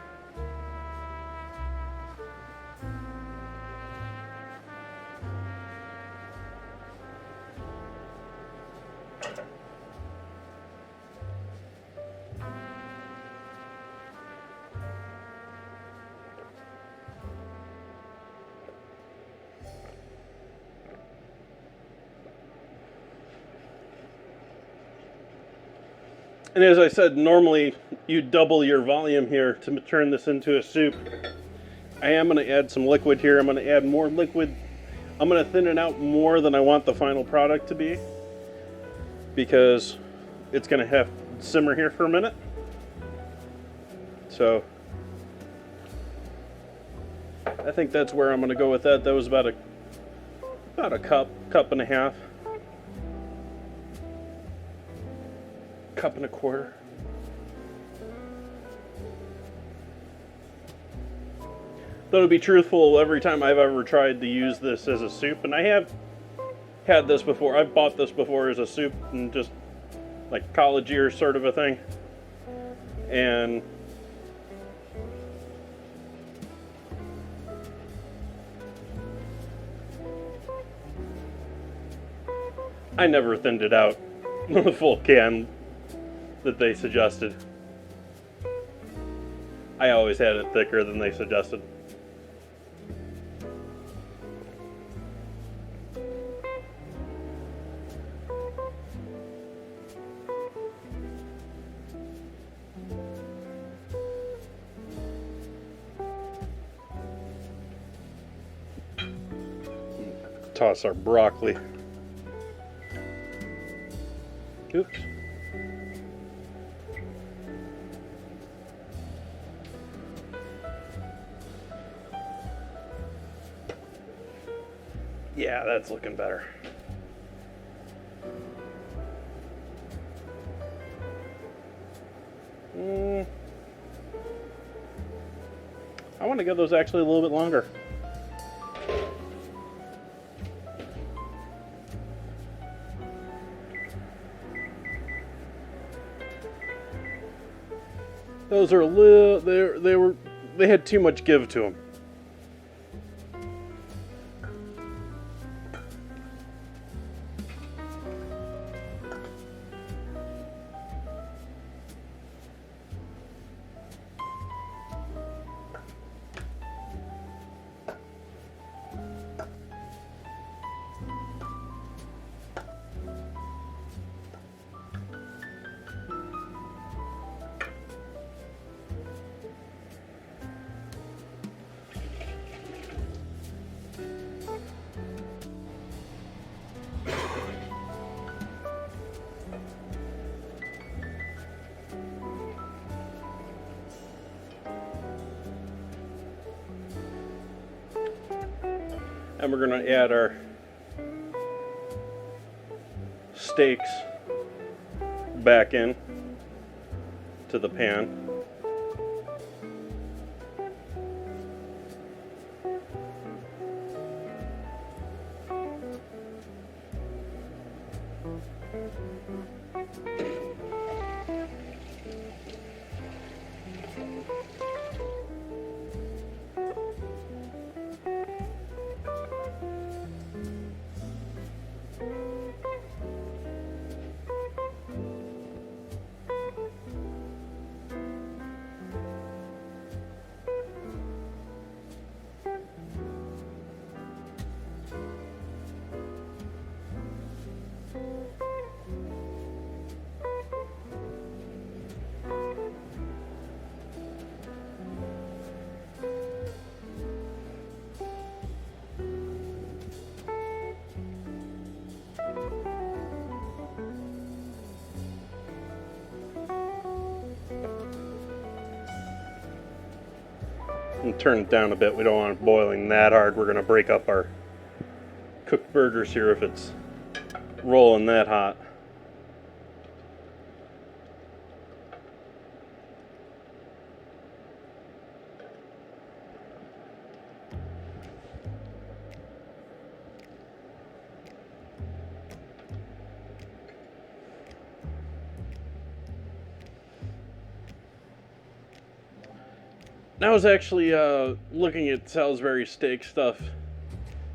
And as I said, normally you double your volume here to turn this into a soup. I am going to add some liquid here. I'm going to add more liquid. I'm going to thin it out more than I want the final product to be, because it's going to have to simmer here for a minute. So I think that's where I'm going to go with that. That was about a cup and a half. Cup and a quarter. Though to be truthful, every time I've ever tried to use this as a soup, and I have had this before, I've bought this before as a soup and just like college year sort of a thing, and I never thinned it out the full can that they suggested. I always had it thicker than they suggested. toss our broccoli. Oops. Yeah, that's looking better. I want to give those actually a little bit longer. Those are a little, they had too much give to them. And we're going to add our steaks back in to the pan. And turn it down a bit. We don't want it boiling that hard. We're going to break up our cooked burgers here if it's rolling that hot. I was actually looking at Salisbury steak stuff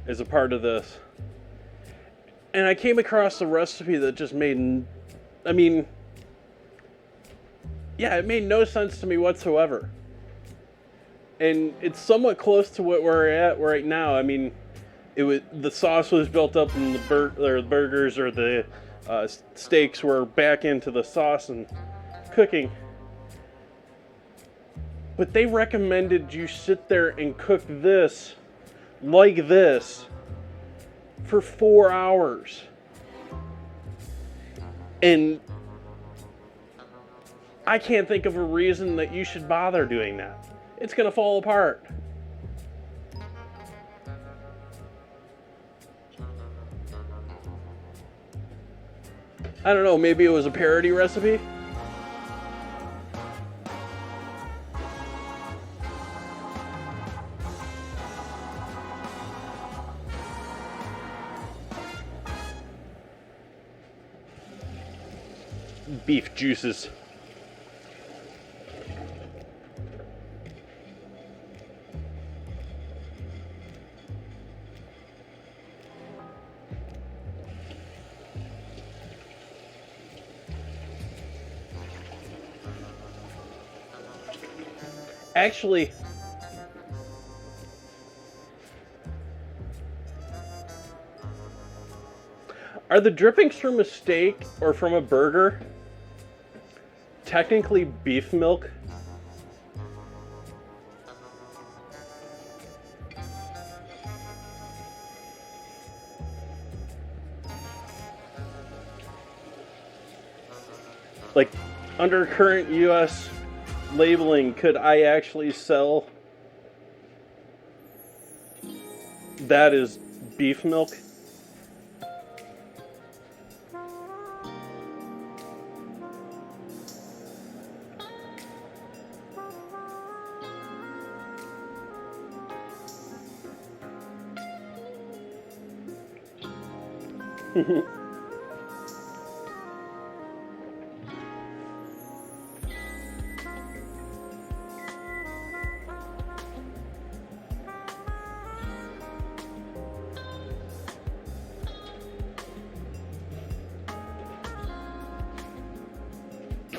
as a part of this, and I came across a recipe that just made, I mean, yeah, it made no sense to me whatsoever. And it's somewhat close to what we're at right now. I mean, the sauce was built up in the burgers or the steaks were back into the sauce and cooking. But they recommended you sit there and cook this like this for 4 hours. And I can't think of a reason that you should bother doing that. It's going to fall apart. I don't know, maybe it was a parody recipe? Beef juices. Actually, are the drippings from a steak or from a burger technically beef milk? under current U.S. labeling, could I actually sell that as beef milk?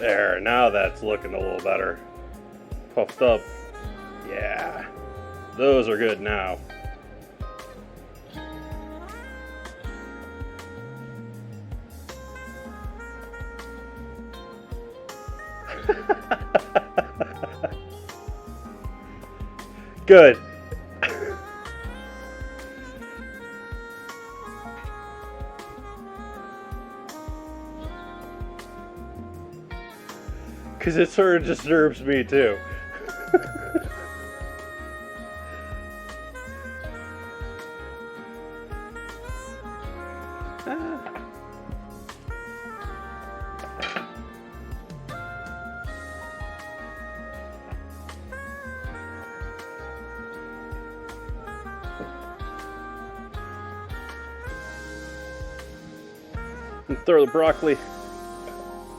There, now that's looking a little better. Puffed up. Yeah, those are good now. Good. Because it sort of disturbs me too. And throw the broccoli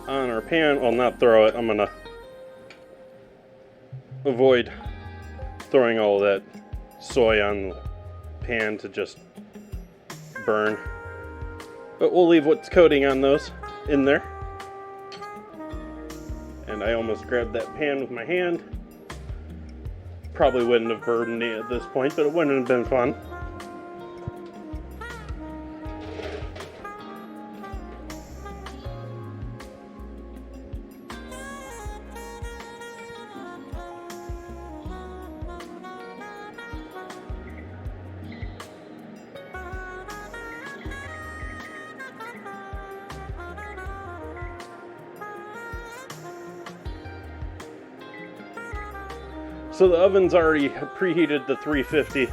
on our pan. Well, not throw it. I'm gonna avoid throwing all of that soy on the pan to just burn. But we'll leave what's coating on those in there. And I almost grabbed that pan with my hand. Probably wouldn't have burdened me at this point, but it wouldn't have been fun. So the oven's already preheated to 350,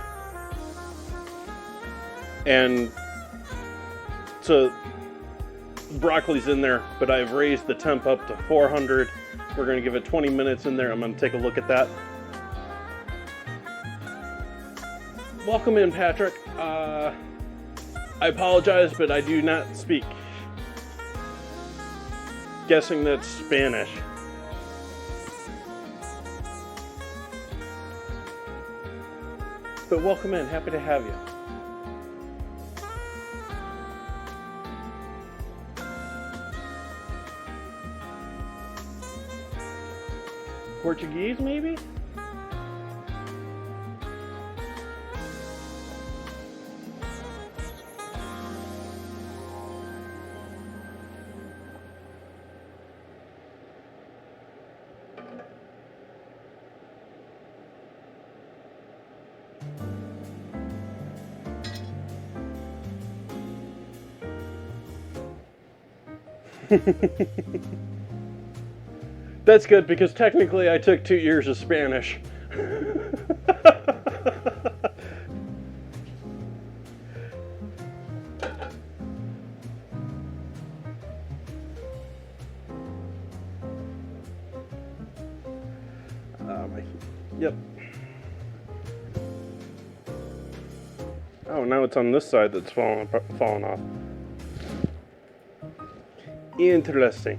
and so broccoli's in there, but I've raised the temp up to 400. We're going to give it 20 minutes in there. I'm going to take a look at that. Welcome in, Patrick. I apologize, but I do not speak. Guessing that's Spanish. But welcome in, happy to have you. Portuguese, maybe? That's good, because technically I took 2 years of Spanish. Yep. Oh, now it's on this side that's falling off. Interesting.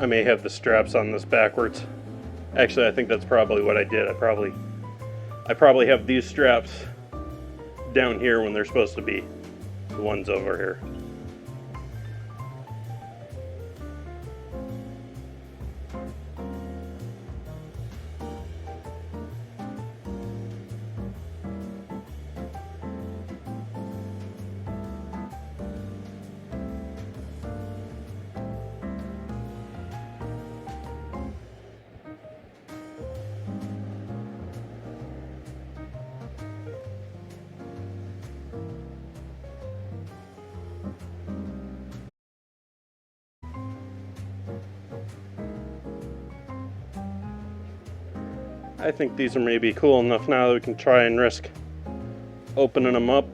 I may have the straps on this backwards. Actually, I think that's probably what I did. I probably have these straps down here when they're supposed to be the ones over here. I think these are maybe cool enough now that we can try and risk opening them up.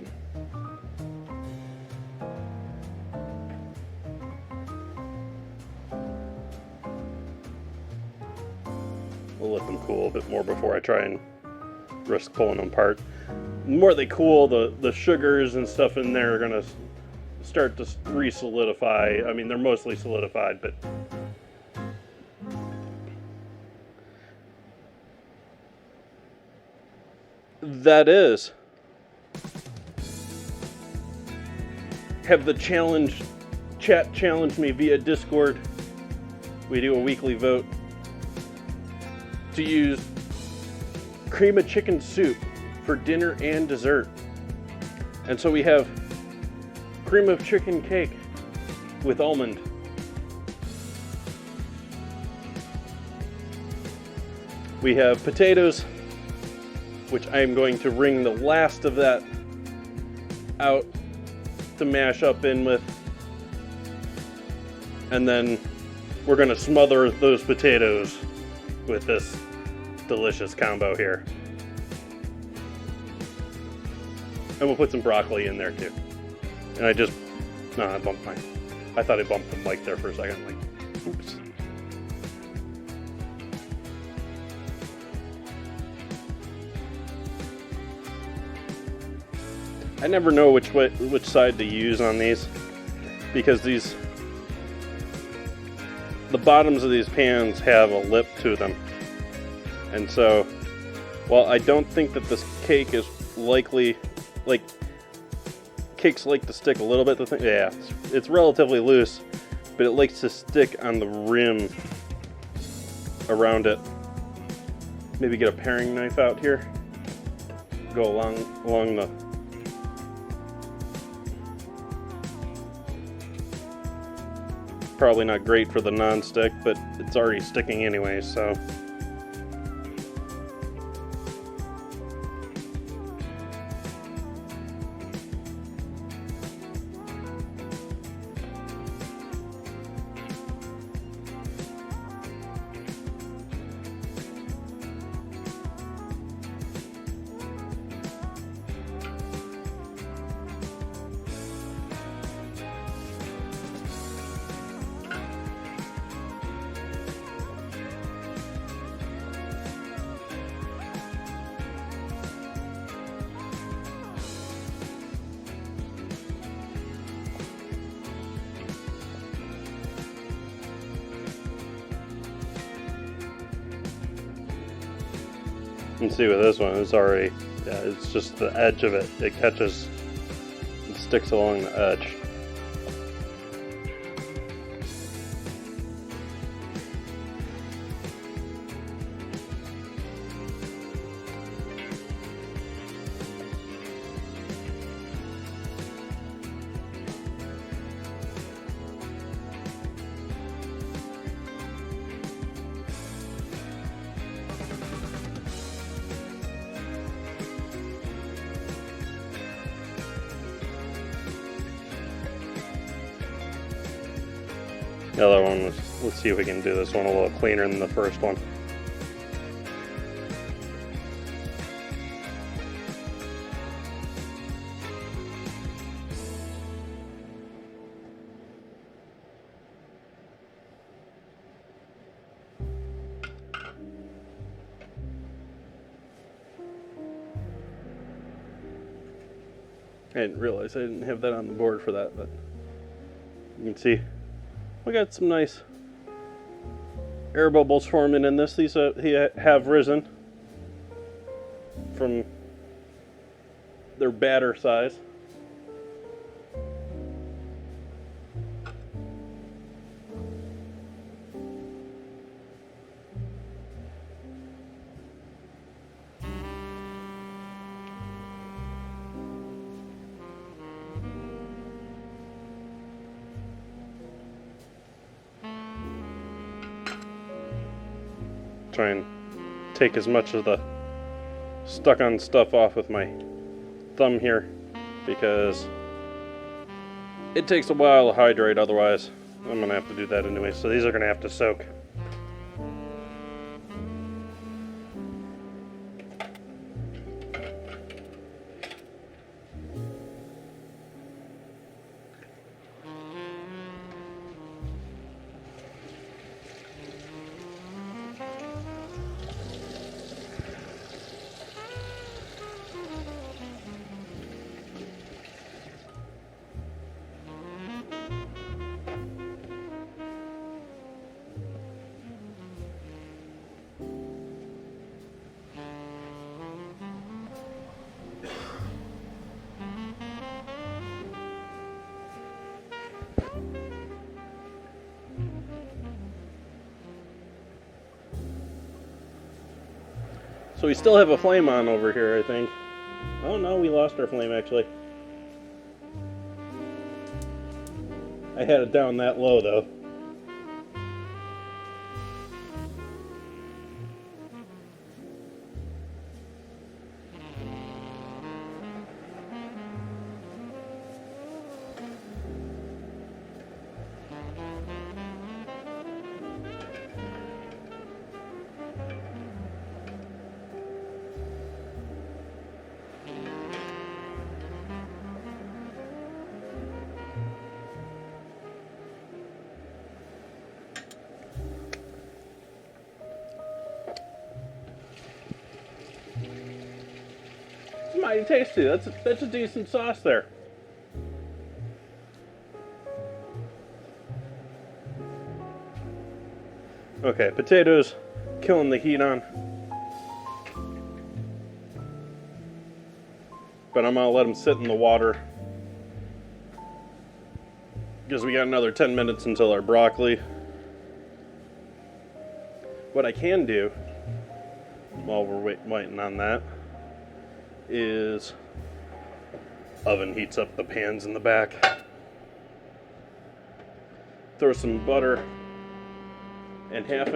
We'll let them cool a bit more before I try and risk pulling them apart. The more they cool, the sugars and stuff in there are gonna start to re-solidify. I mean, they're mostly solidified, but that is. Have the chat challenge me via Discord. We do a weekly vote to use cream of chicken soup for dinner and dessert. And so we have cream of chicken cake with almond. We have potatoes, which I am going to wring the last of that out to mash up in with. And then we're going to smother those potatoes with this delicious combo here. And we'll put some broccoli in there too. And I bumped mine. I thought I bumped the mic there for a second. Like, oops. I never know which side to use on these, because the bottoms of these pans have a lip to them. And so, while I don't think that this cake is likely, like, cakes like to stick a little bit, it's relatively loose, but it likes to stick on the rim around it. Maybe get a paring knife out here, go along the probably not great for the non-stick, but it's already sticking anyway, so. You can see with this one, it's already, it's just the edge of it. It catches, it sticks along the edge. The other one was, let's see if we can do this one a little cleaner than the first one. I didn't realize I didn't have that on the board for that, but you can see we got some nice air bubbles forming in this. These have risen from their batter size. Try and take as much of the stuck on stuff off with my thumb here, because it takes a while to hydrate, otherwise I'm gonna have to do that anyway. So these are gonna have to soak. So we still have a flame on over here, I think. Oh no, we lost our flame actually. I had it down that low though. It's mighty tasty. That's a decent sauce there. Okay, potatoes, killing the heat on. But I'm gonna let them sit in the water because we got another 10 minutes until our broccoli. What I can do while we're waiting on that is oven heats up the pans in the back. Throw some butter and half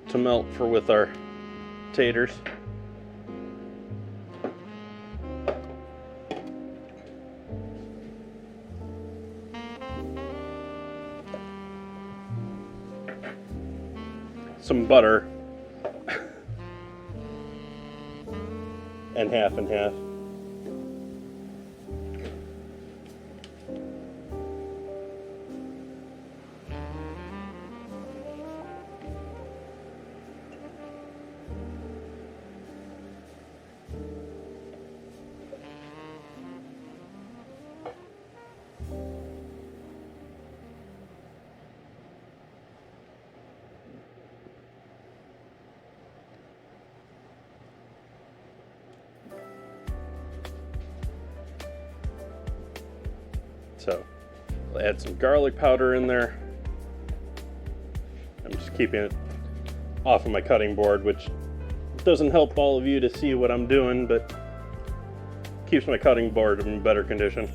to melt for with our taters. Some butter and half. So I'll add some garlic powder in there. I'm just keeping it off of my cutting board, which doesn't help all of you to see what I'm doing, but keeps my cutting board in better condition.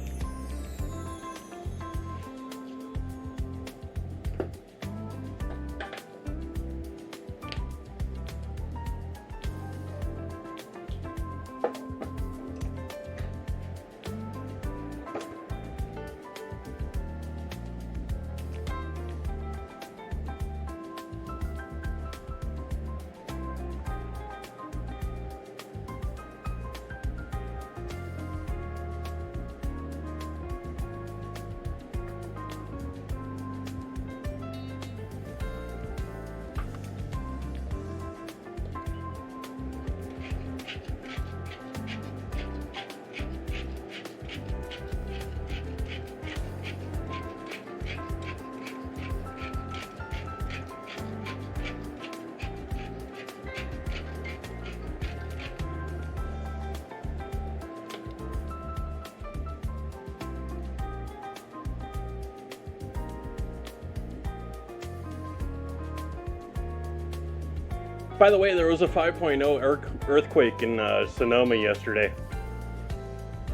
By the way, there was a 5.0 earthquake in Sonoma yesterday.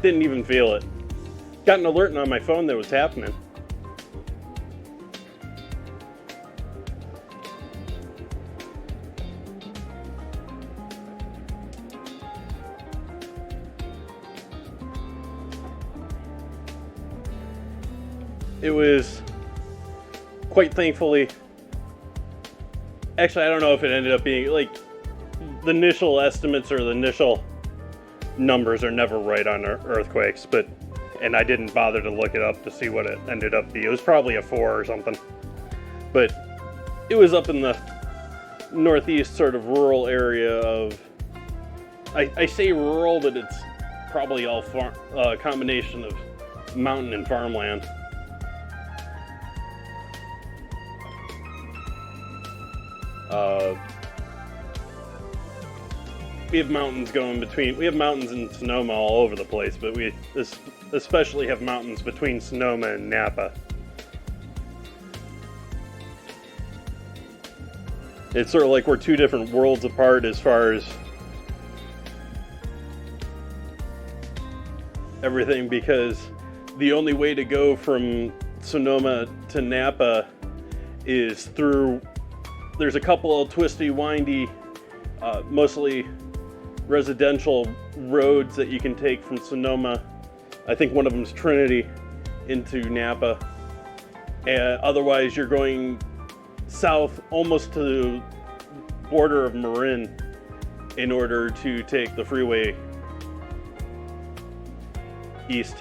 Didn't even feel it. Got an alert on my phone that was happening. It was quite thankfully. Actually, I don't know if it ended up being like the initial estimates or the initial numbers are never right on earthquakes, and I didn't bother to look it up to see what it ended up being. It was probably a 4 or something, but it was up in the northeast sort of rural area of, I say rural, but it's probably all combination of mountain and farmland. We have mountains going between. We have mountains in Sonoma all over the place, but we especially have mountains between Sonoma and Napa. It's sort of like we're two different worlds apart as far as everything, because the only way to go from Sonoma to Napa is through, there's a couple of twisty, windy, mostly residential roads that you can take from Sonoma. I think one of them's Trinity into Napa. And otherwise you're going south almost to the border of Marin in order to take the freeway east.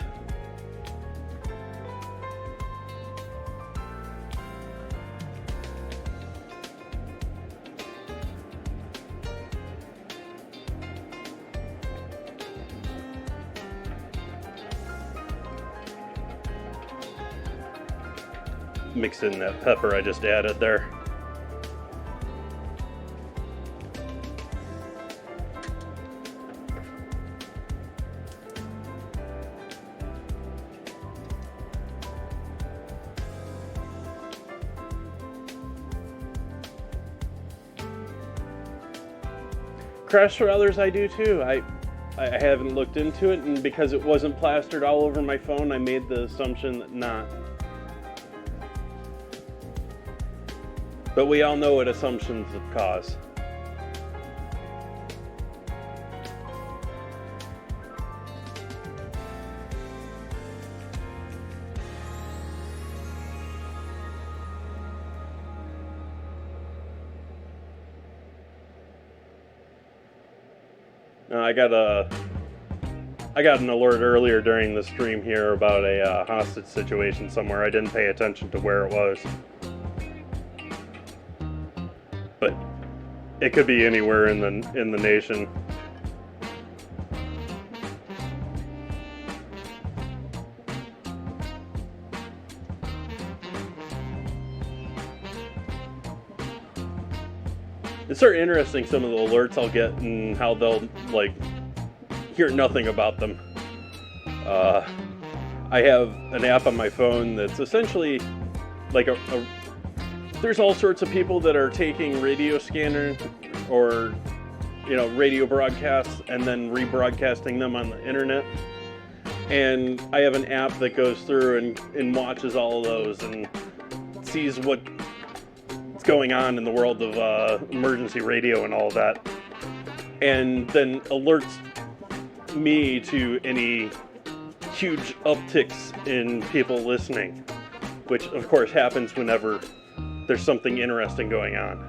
Mix in that pepper I just added there. Crash for others I do too. I haven't looked into it, and because it wasn't plastered all over my phone, I made the assumption that not. But we all know what assumptions cause. I got an alert earlier during the stream here about a hostage situation somewhere. I didn't pay attention to where it was. But it could be anywhere in the nation. It's sort of interesting, some of the alerts I'll get and how they'll like hear nothing about them. I have an app on my phone that's essentially like there's all sorts of people that are taking radio scanner or radio broadcasts and then rebroadcasting them on the internet. And I have an app that goes through and watches all of those and sees what's going on in the world of emergency radio and all of that. And then alerts me to any huge upticks in people listening, which of course happens whenever there's something interesting going on.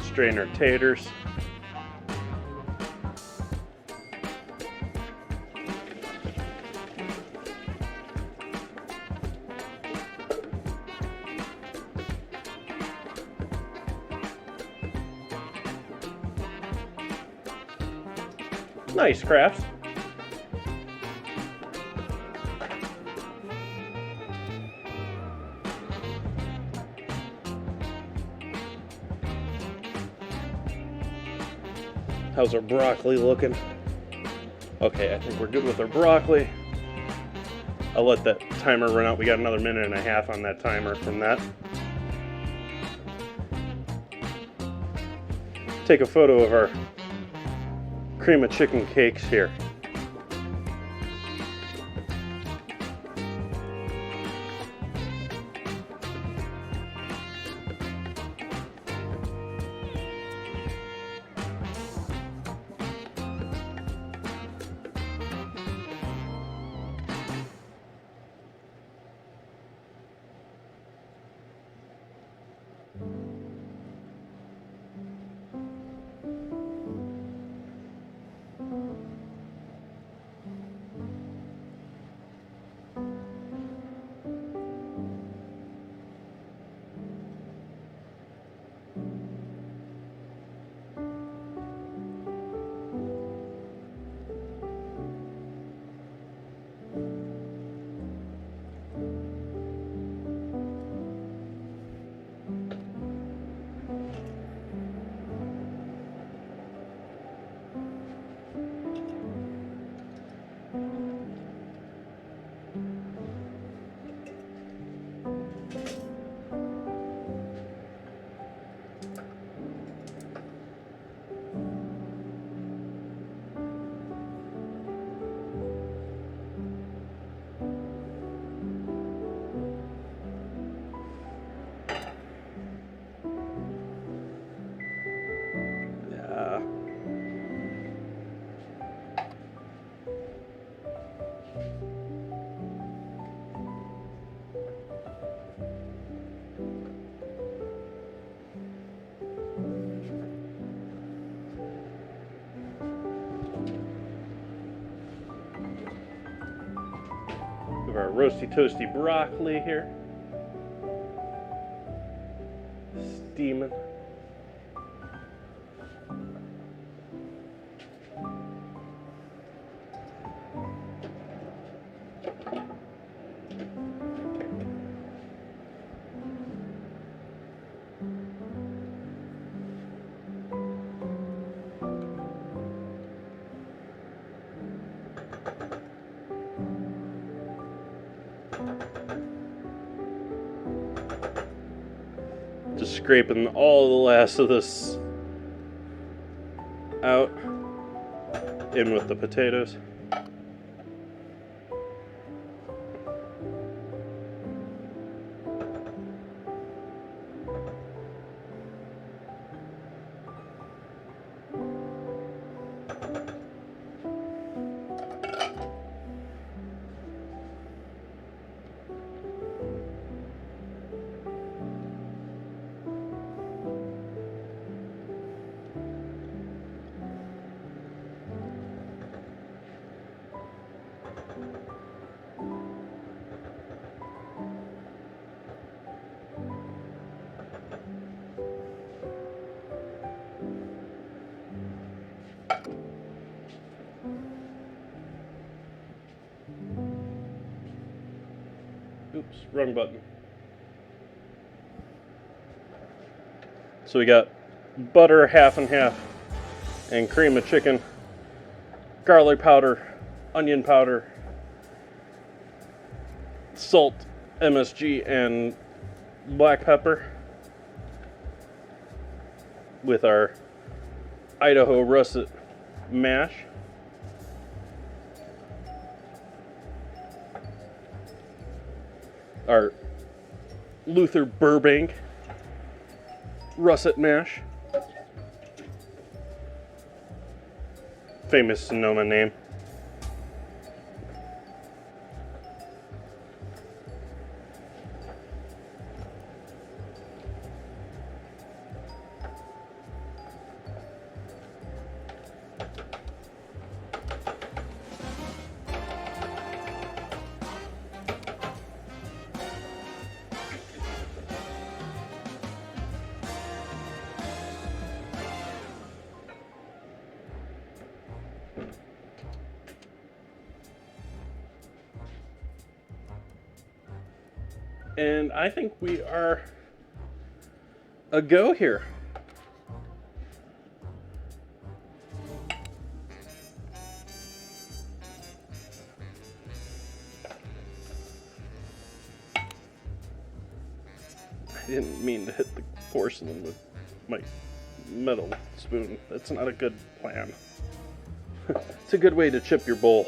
Strain our taters. Nice, Crafts. How's our broccoli looking? Okay, I think we're good with our broccoli. I'll let that timer run out. We got another minute and a half on that timer from that. Take a photo of our cream of chicken cakes here. roasty toasty broccoli here. Steaming. Just scraping all the last of this out, in with the potatoes. Oops, wrong button. So we got butter half and half, and cream of chicken, garlic powder, onion powder, salt, MSG, and black pepper with our Idaho russet mash. Our Luther Burbank russet mash. Famous Sonoma name. And I think we are a go here. I didn't mean to hit the porcelain with my metal spoon. That's not a good plan. It's a good way to chip your bowl.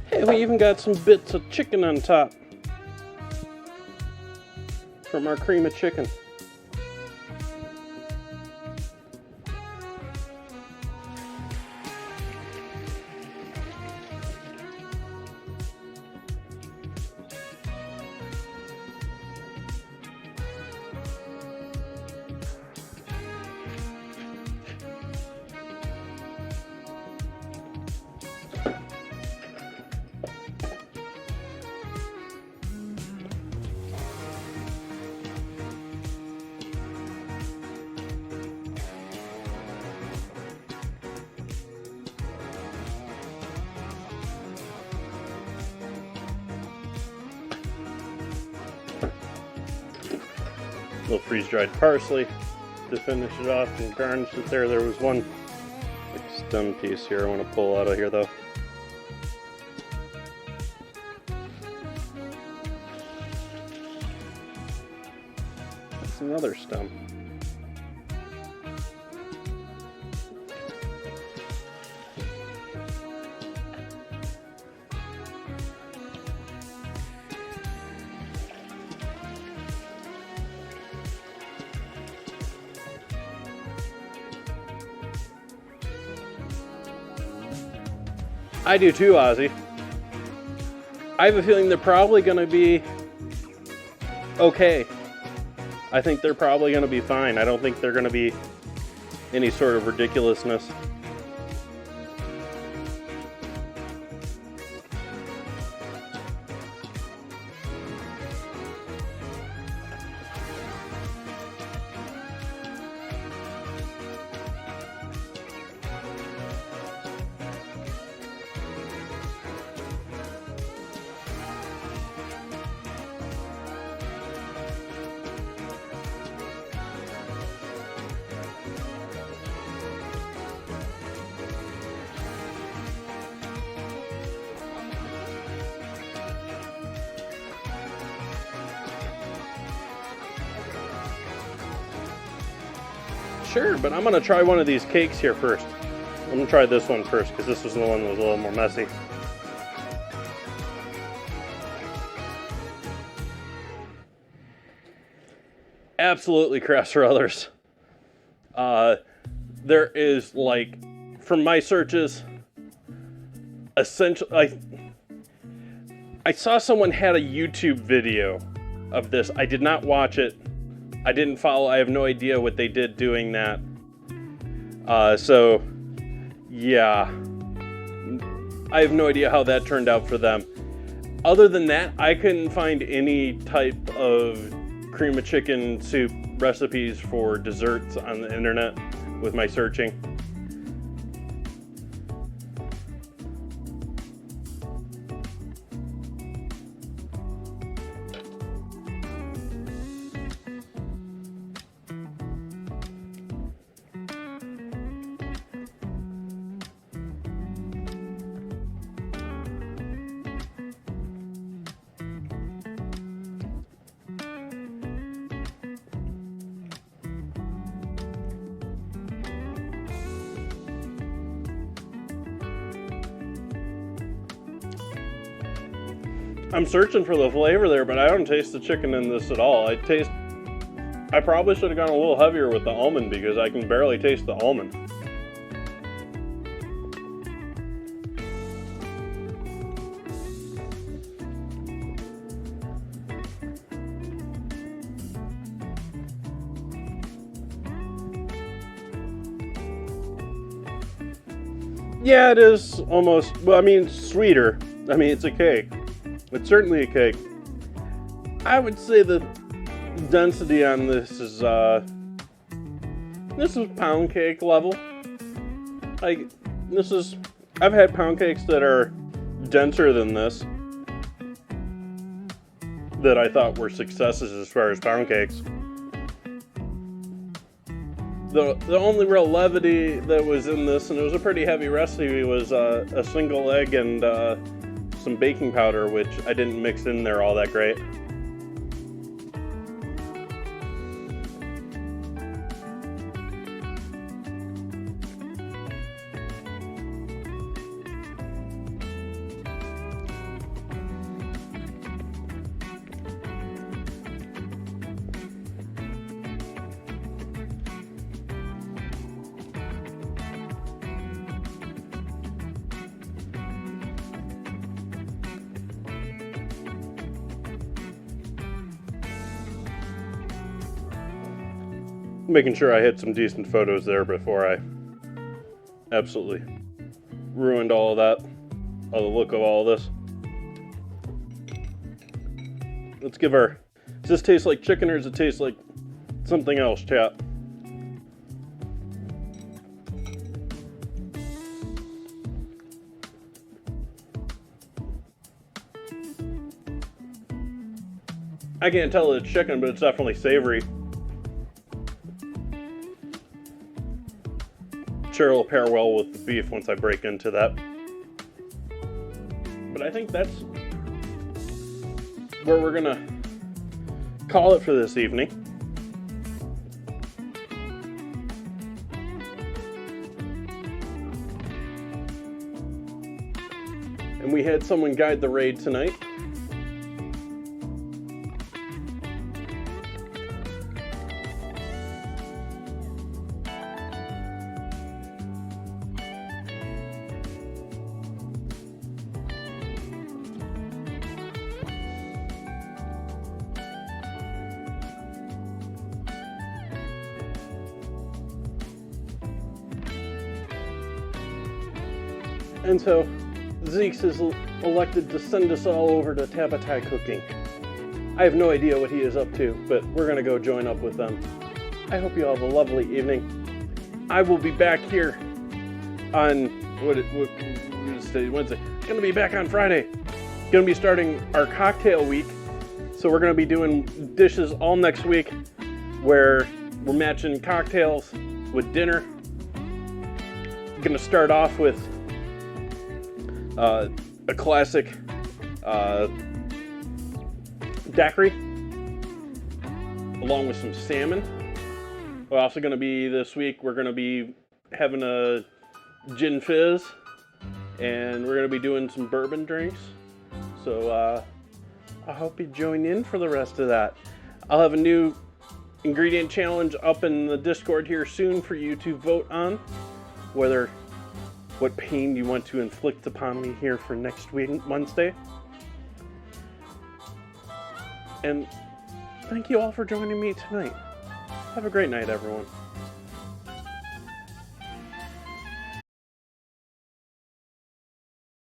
Hey, we even got some bits of chicken on top from our cream of chicken. little freeze-dried parsley to finish it off and garnish it there. There was one like stem piece here I want to pull out of here though. That's another stem. I do too, Ozzy. I have a feeling they're probably going to be okay. I think they're probably going to be fine. I don't think they're going to be any sort of ridiculousness. Sure, but I'm going to try one of these cakes here first. I'm going to try this one first because this was the one that was a little more messy. Absolutely crafts for others. There is, like, from my searches, essentially, I saw someone had a YouTube video of this. I did not watch it. I didn't follow. I have no idea what they did doing that. So, yeah. I have no idea how that turned out for them. Other than that, I couldn't find any type of cream of chicken soup recipes for desserts on the internet with my searching. I'm searching for the flavor there, but I don't taste the chicken in this at all. I probably should have gone a little heavier with the almond because I can barely taste the almond. Yeah, it is almost, well, I mean, sweeter. I mean, it's a cake. It's certainly a cake. I would say the density on this is pound cake level. Like, I've had pound cakes that are denser than this that I thought were successes as far as pound cakes. The only real levity that was in this, and it was a pretty heavy recipe, was a single egg and some baking powder, which I didn't mix in there all that great. Making sure I had some decent photos there before I absolutely ruined all of that, all the look of all of this. Let's give does this taste like chicken or does it taste like something else, chat? I can't tell it's chicken, but it's definitely savory. sure it'll pair well with the beef once I break into that. But I think that's where we're gonna call it for this evening. And we had someone guide the raid tonight. And so Zeeks is elected to send us all over to Tabatai Cooking. I have no idea what he is up to, but we're going to go join up with them. I hope you all have a lovely evening. I will be back here on Wednesday. Going to be back on Friday. Going to be starting our cocktail week. So we're going to be doing dishes all next week where we're matching cocktails with dinner. Going to start off with a classic daiquiri, along with some salmon. We're also going to be, this week, we're going to be having a gin fizz, and we're going to be doing some bourbon drinks. So I hope you join in for the rest of that. I'll have a new ingredient challenge up in the Discord here soon for you to vote on, what pain you want to inflict upon me here for next week, Wednesday. And thank you all for joining me tonight. Have a great night, everyone.